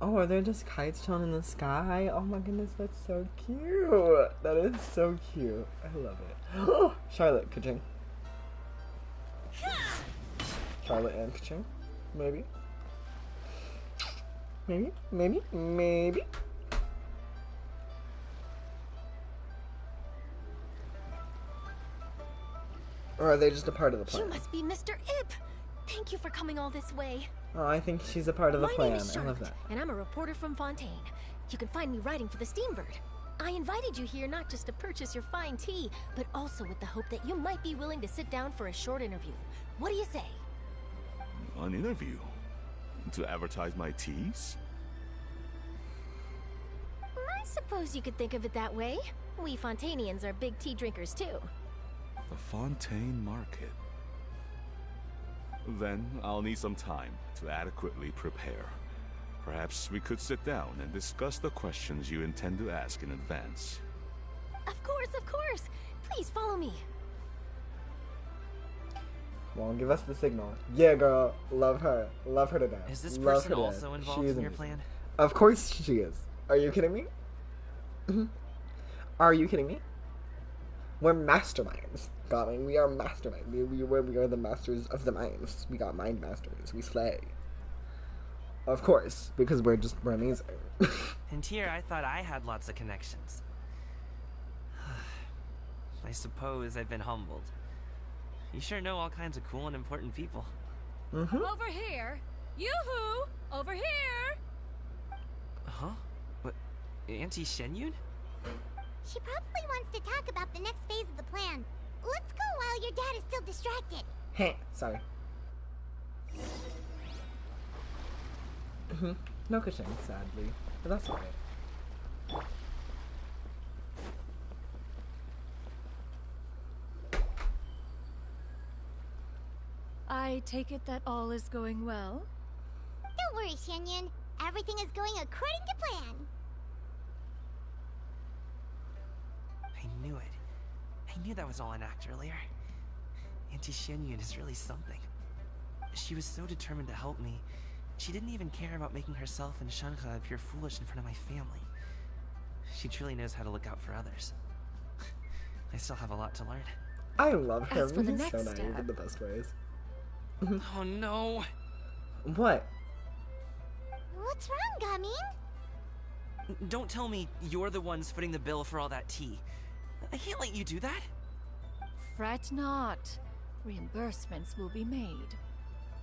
Oh, are there just kites chilling in the sky? Oh my goodness, that's so cute. That is so cute. I love it. Charlotte, Kaching. Charlotte and Kaching. Maybe. Maybe. Or are they just a part of the plan? You must be Mr. Ip. Thank you for coming all this way. Oh, I think she's a part of the My plan. name is I Charlotte, love that. and I'm a reporter from Fontaine. You can find me writing for the Steambird. I invited you here not just to purchase your fine tea, but also with the hope that you might be willing to sit down for a short interview. What do you say? An interview? To advertise my teas? I suppose you could think of it that way. We Fontainians are big tea drinkers too. The Fontaine Market. Then I'll need some time to adequately prepare. Perhaps we could sit down and discuss the questions you intend to ask in advance. Of course. Please follow me. Come on, give us the signal. Yeah, girl. Love her. Love her to death. Is this Love person her to also death. involved She is in your amazing. plan? Of course she is. Are you kidding me? Are you kidding me? We're masterminds. God, I mean, we are masterminds. We are the masters of the minds. We got mind masters. We slay. Of course, because we're amazing. And here I thought I had lots of connections. I suppose I've been humbled. You sure know all kinds of cool and important people. Over here! Yoo-hoo! Over here! Huh? What? Auntie Shenyun? She probably wants to talk about the next phase of the plan. Let's go while your dad is still distracted. Hey, sorry. No cushion, sadly. But that's alright. I take it that all is going well? Don't worry, Shenyun. Everything is going according to plan. I knew it. I knew that was all an act earlier. Auntie Shenyun is really something. She was so determined to help me. She didn't even care about making herself and Shanka appear foolish in front of my family. She truly knows how to look out for others. I still have a lot to learn. I love him. As for the He's next so naive step- in the best ways. Oh no! What? What's wrong, Gaming? Don't tell me you're the ones footing the bill for all that tea. I can't let you do that. Fret not. Reimbursements will be made.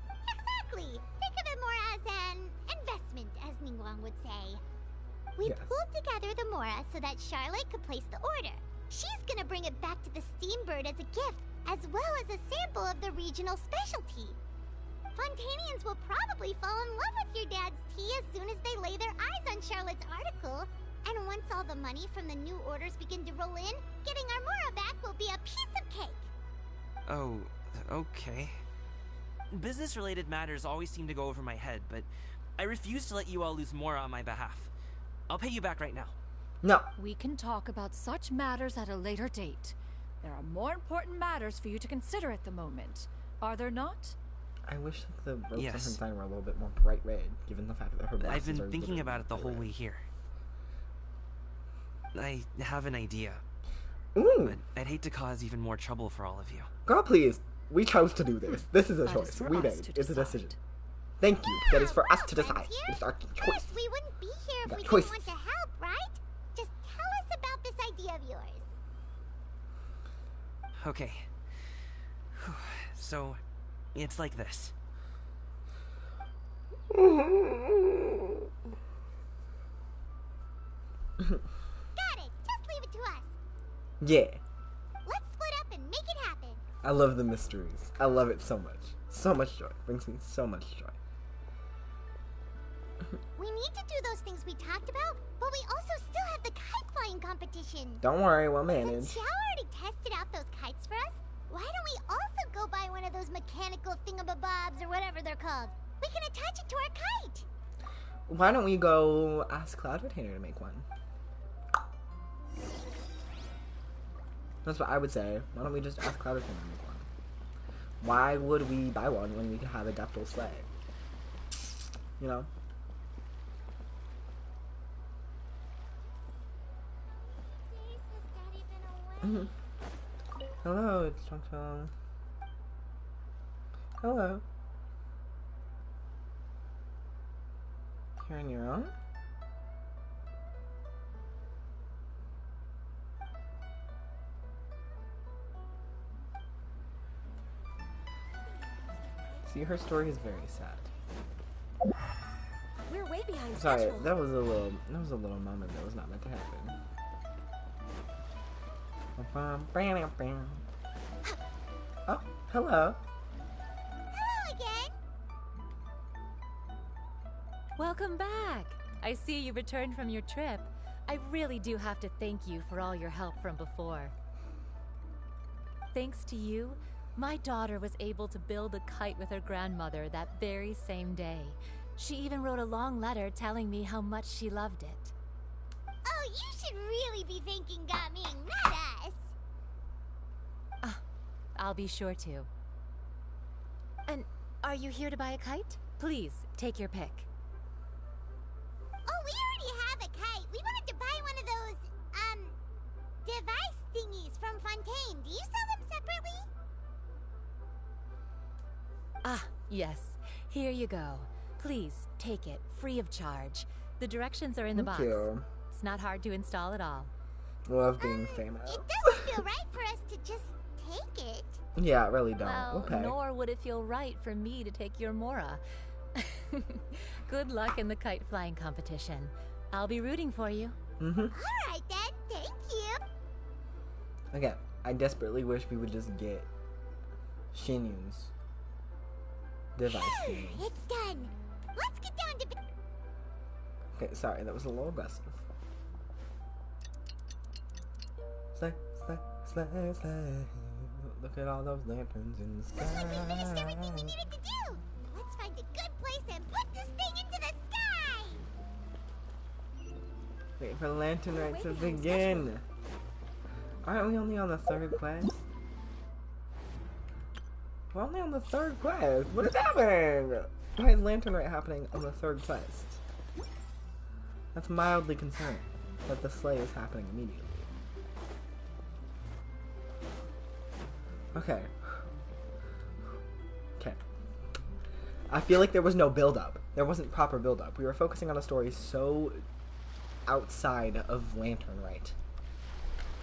Exactly. Think of it more as an investment, as Ningguang would say. We Yes. pulled together the Mora so that Charlotte could place the order. She's gonna bring it back to the Steambird as a gift, as well as a sample of the regional specialty. Fontainians will probably fall in love with your dad's tea as soon as they lay their eyes on Charlotte's article. And once all the money from the new orders begin to roll in, getting our Mora back will be a piece of cake. Oh, okay. Business-related matters always seem to go over my head, but I refuse to let you all lose more on my behalf. I'll pay you back right now. No. We can talk about such matters at a later date. There are more important matters for you to consider at the moment. Are there not? I wish that the ropes Yes. on her sign were a little bit more bright red, given the fact that her glasses I've been are thinking literally about it the bright whole red. way here. I have an idea, Ooh, but I'd hate to cause even more trouble for all of you. girl, please. We chose to do this. This is a That is choice. for We us made. to It's a decide. decision. Thank you. That is for us to Well, decide. friends It's our choice. Plus, we wouldn't be here if Got we choices. didn't want to help, right? Just tell us about this idea of yours. Okay. So, it's like this. Got it. Just leave it to us. Yeah. Let's split up and make it happen. I love the mysteries. I love it so much. So much joy. Brings me so much joy. We need to do those things we talked about, but we also still have the kite flying competition. Don't worry, we'll manage. Since Xiao already tested out those kites for us, why don't we also go buy one of those mechanical thingamabobs or whatever they're called? We can attach it to our kite. Why don't we go ask Cloud Retainer to make one? That's what I would say. Why don't we just ask Cloud Retainer to make one? Why would we buy one when we could have a Deptal sleigh? You know? Hello, it's Chongchong. Hello. You're on your own? See, her story is very sad. We're way behind Sorry, schedule. that was a little moment that was not meant to happen. Oh, hello. Hello again. Welcome back. I see you returned from your trip. I really do have to thank you for all your help from before. Thanks to you, my daughter was able to build a kite with her grandmother that very same day. She even wrote a long letter telling me how much she loved it. Oh, you should really be thanking Gaming, not us. I'll be sure to. And are you here to buy a kite? Please, take your pick. Oh, we already have a kite. We wanted to buy one of those, device thingies from Fontaine. Do you sell them separately? Ah, yes. Here you go. Please, take it, free of charge. The directions are in the box. Thank you. It's not hard to install at all. Love being famous. It doesn't feel right for us to just take it. Yeah, it really don't. Well, Okay. nor would it feel right for me to take your Mora. Good luck in the kite flying competition. I'll be rooting for you. Alright then, thank you. Okay, I desperately wish we would just get Shinyun's device thingy. It's done. Let's get down to Okay, sorry, that was a little aggressive. Slay, slay, slay, slay. Look at all those lanterns in the sky. Looks like we finished everything we needed to do. Let's find a good place and put this thing into the sky. Wait for the lantern rite to begin. Aren't we only on the third quest? We're only on the third quest. What is happening? Why is lantern rite happening on the third quest? That's mildly concerning that the sleigh is happening immediately. Okay. Okay. I feel like there was no build-up. There wasn't proper build-up. We were focusing on a story so outside of Lantern Rite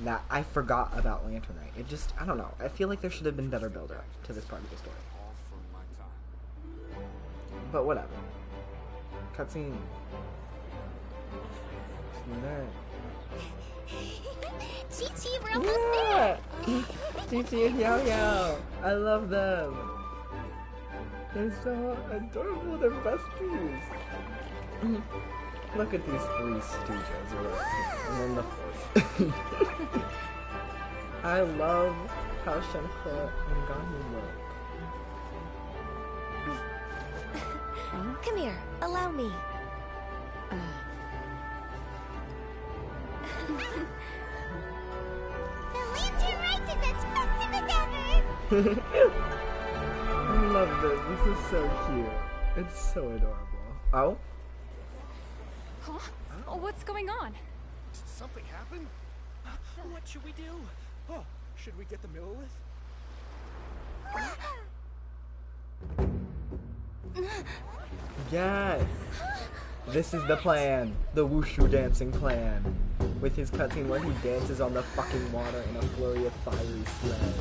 that I forgot about Lantern Rite. It just, I don't know. I feel like there should have been better build-up to this part of the story. But whatever. Cutscene. Chi-Chi, we're almost there. Chi-Chi and Yao Yao. I love them. They're so adorable. They're besties. Look at these three stooges. And then the fourth. I love how Shenko and Ganyu look. Come here, allow me. The Lantern Rite is as festive as ever. I love this. This is so cute. It's so adorable. Oh? Huh? Oh, what's going on? Did something happen? What should we do? Oh, should we get the Millilith? Yes! This is the plan. The Wushu dancing plan. With his cutscene where he dances on the fucking water in a flurry of fiery slay.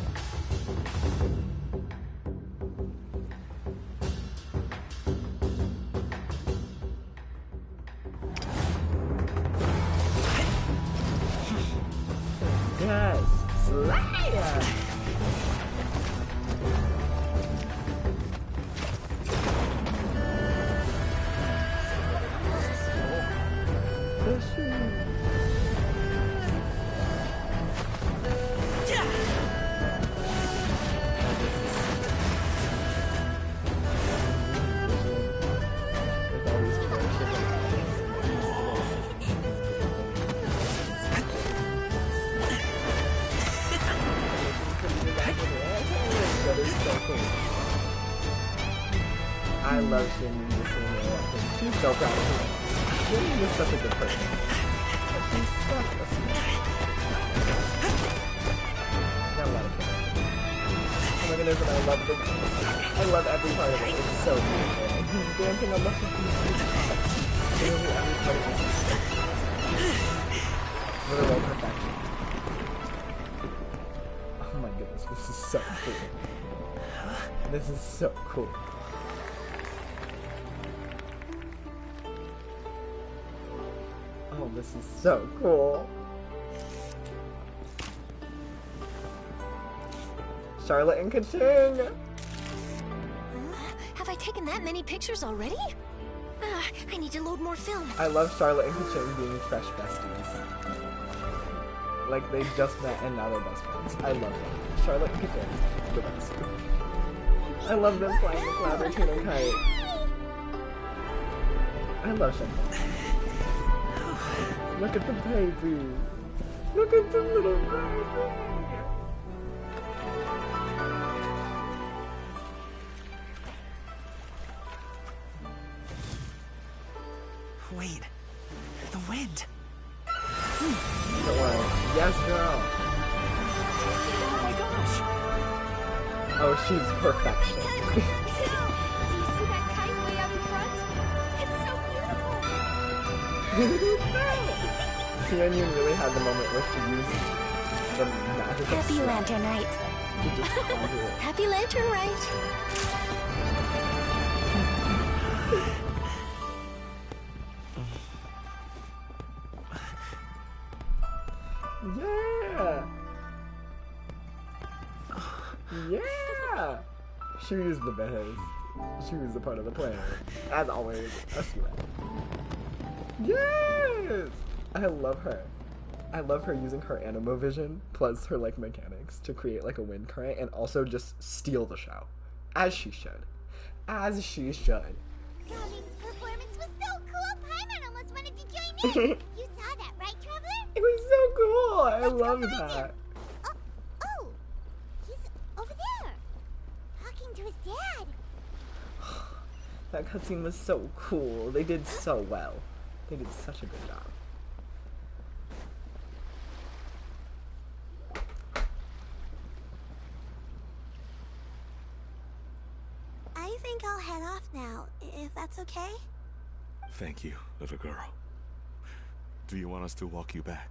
Yes! Slayer! the shoes. With all these that is so cool. I love Shin just sitting there watching. She's so proud of her. Shin is such a good person. But she's such a sweet. Got a lot of fun. Oh my goodness, and I love every part of it. It's so beautiful. And he's dancing on the literally every part of it. Literal perfection. Oh my goodness, this is so cool. This is so cool. Oh, this is so cool. Charlotte and Kaching! Have I taken that many pictures already? I need to load more film. I love Charlotte and Kaching being fresh besties. Like, they just met and now they're best friends. I love them. Charlotte and Kaching, the best. I love them flying the cloud routine and kite. I love Shenmue. Look at the baby. Look at the little baby. Wait, the wind. Don't worry. Yes, girl. Oh my gosh. Oh, she's perfection. Do you see that kite way up in front? It's so beautiful. Tianyu really had the moment where she used the magic of Happy sweat Lantern Rite. to just conjure it. Happy Lantern Rite. Yeah! Yeah! She was the best. She was the part of the plan. As always, I see that. Yes! I love her. I love her using her animo vision plus her like mechanics to create like a wind current and also just steal the show. As she should. As she should. Gaming's performance was so cool, Paimon almost wanted to join in. You saw that, right, Traveler? It was so cool! I Let's go love find that. him. Oh, he's over there, talking to his dad. That cutscene was so cool. They did so well. They did such a good job. I think I'll head off now, if that's okay. Thank you, little girl. Do you want us to walk you back?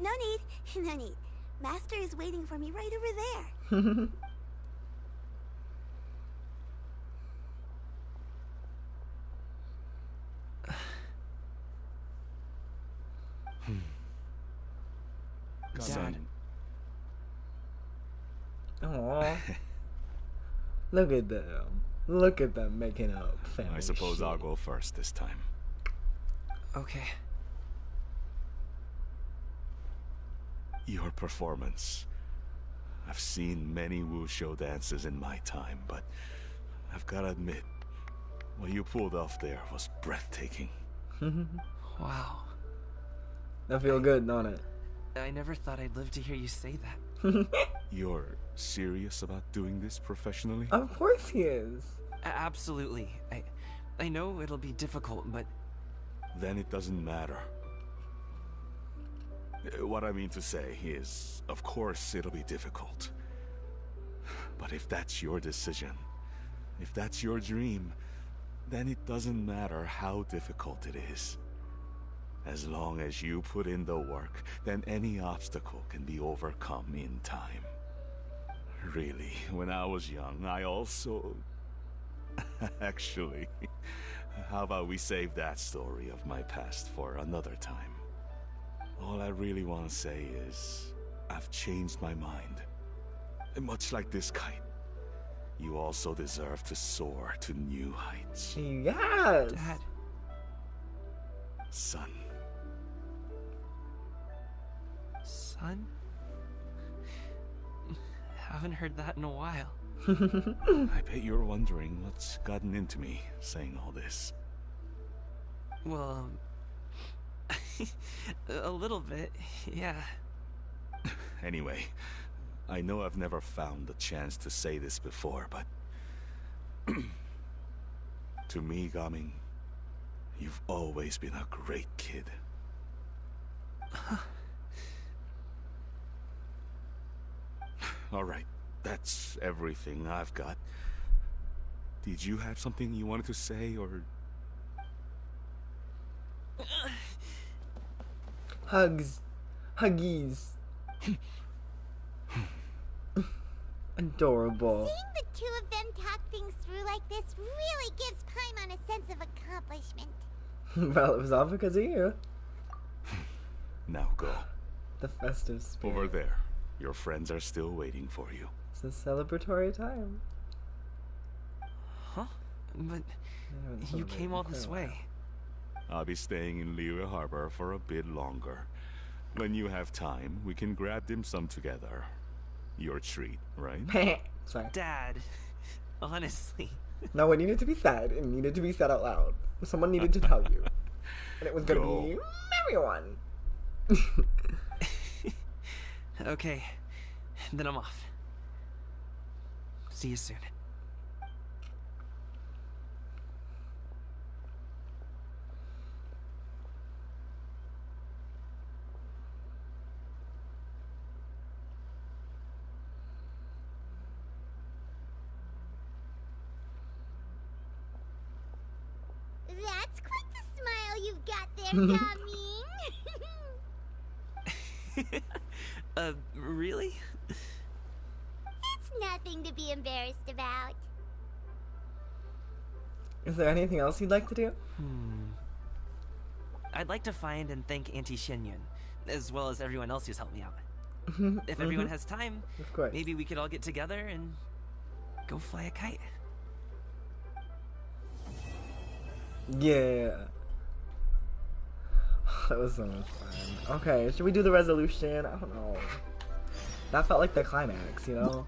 No need, no need. Master is waiting for me right over there. Dad. Aww. Look at them. Look at them making up family I suppose shit. I'll go first this time. Okay. Your performance. I've seen many wushou dances in my time, but I've gotta admit, what you pulled off there was breathtaking. Wow. I feel good, don't it? I never thought I'd live to hear you say that. You're serious about doing this professionally? Of course he is. Absolutely. I know it'll be difficult, but... Then it doesn't matter. What I mean to say is, of course it'll be difficult. But if that's your decision, if that's your dream, then it doesn't matter how difficult it is. As long as you put in the work, then any obstacle can be overcome in time. Really, when I was young, I also... Actually, how about we save that story of my past for another time? All I really want to say is, I've changed my mind. Much like this kite, you also deserve to soar to new heights. Yes! Dad, son. Son? Haven't heard that in a while. I bet you're wondering what's gotten into me saying all this. Well, a little bit, yeah. Anyway, I know I've never found the chance to say this before, but to me, Gaming, you've always been a great kid. Alright, that's everything I've got. Did you have something you wanted to say, or... Hugs. Huggies. Adorable. Seeing the two of them talk things through like this really gives Paimon a sense of accomplishment. Well, it was all because of you. Now go. The festive spirit. Over there. Your friends are still waiting for you. It's a celebratory time. Huh? But you came all this way. I'll be staying in Liyue Harbor for a bit longer. When you have time, we can grab dim sum together. Your treat, right? Sorry. Dad, honestly. No, it needed to be said. It needed to be said out loud. Someone needed to tell you. And it was going to be everyone. Okay, then I'm off. See you soon. That's quite the smile you've got there, Gaming. Really? It's nothing to be embarrassed about. Is there anything else you'd like to do? I'd like to find and thank Auntie Xinyun, as well as everyone else who's helped me out. If everyone has time, of course, maybe we could all get together and go fly a kite. Yeah. That was so much fun. Okay, should we do the resolution? I don't know. That felt like the climax, you know?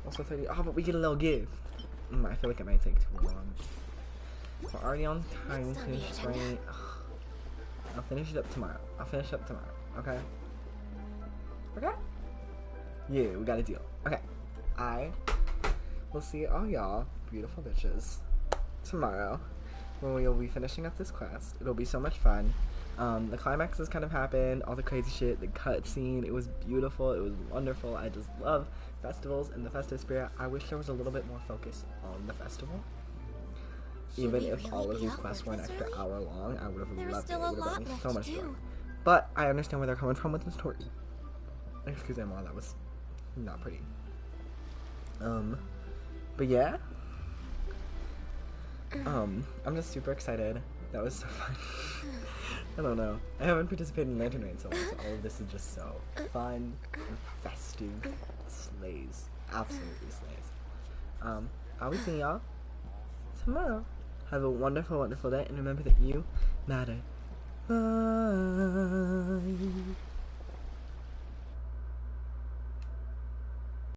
Also 30. Oh, but we get a little gift. I feel like it might take too long. We're already on time constraint. I'll finish it up tomorrow. Okay? Okay? Yeah, we got a deal. Okay. I will see all y'all, beautiful bitches, tomorrow when we'll be finishing up this quest. It'll be so much fun. The climax has kind of happened, all the crazy shit, the cutscene, it was beautiful, it was wonderful. I just love festivals and the festive spirit. I wish there was a little bit more focus on the festival. Even if all of these quests were an extra hour long, I would have loved it. It would have been so much fun. But I understand where they're coming from with the story. Excuse me, that was not pretty. But yeah. I'm just super excited. That was so fun. I don't know. I haven't participated in Lantern Raid so long, so all of this is just so fun and festive. It slays. Absolutely slays. I'll be seeing y'all tomorrow. Have a wonderful, wonderful day, and remember that you matter. Bye.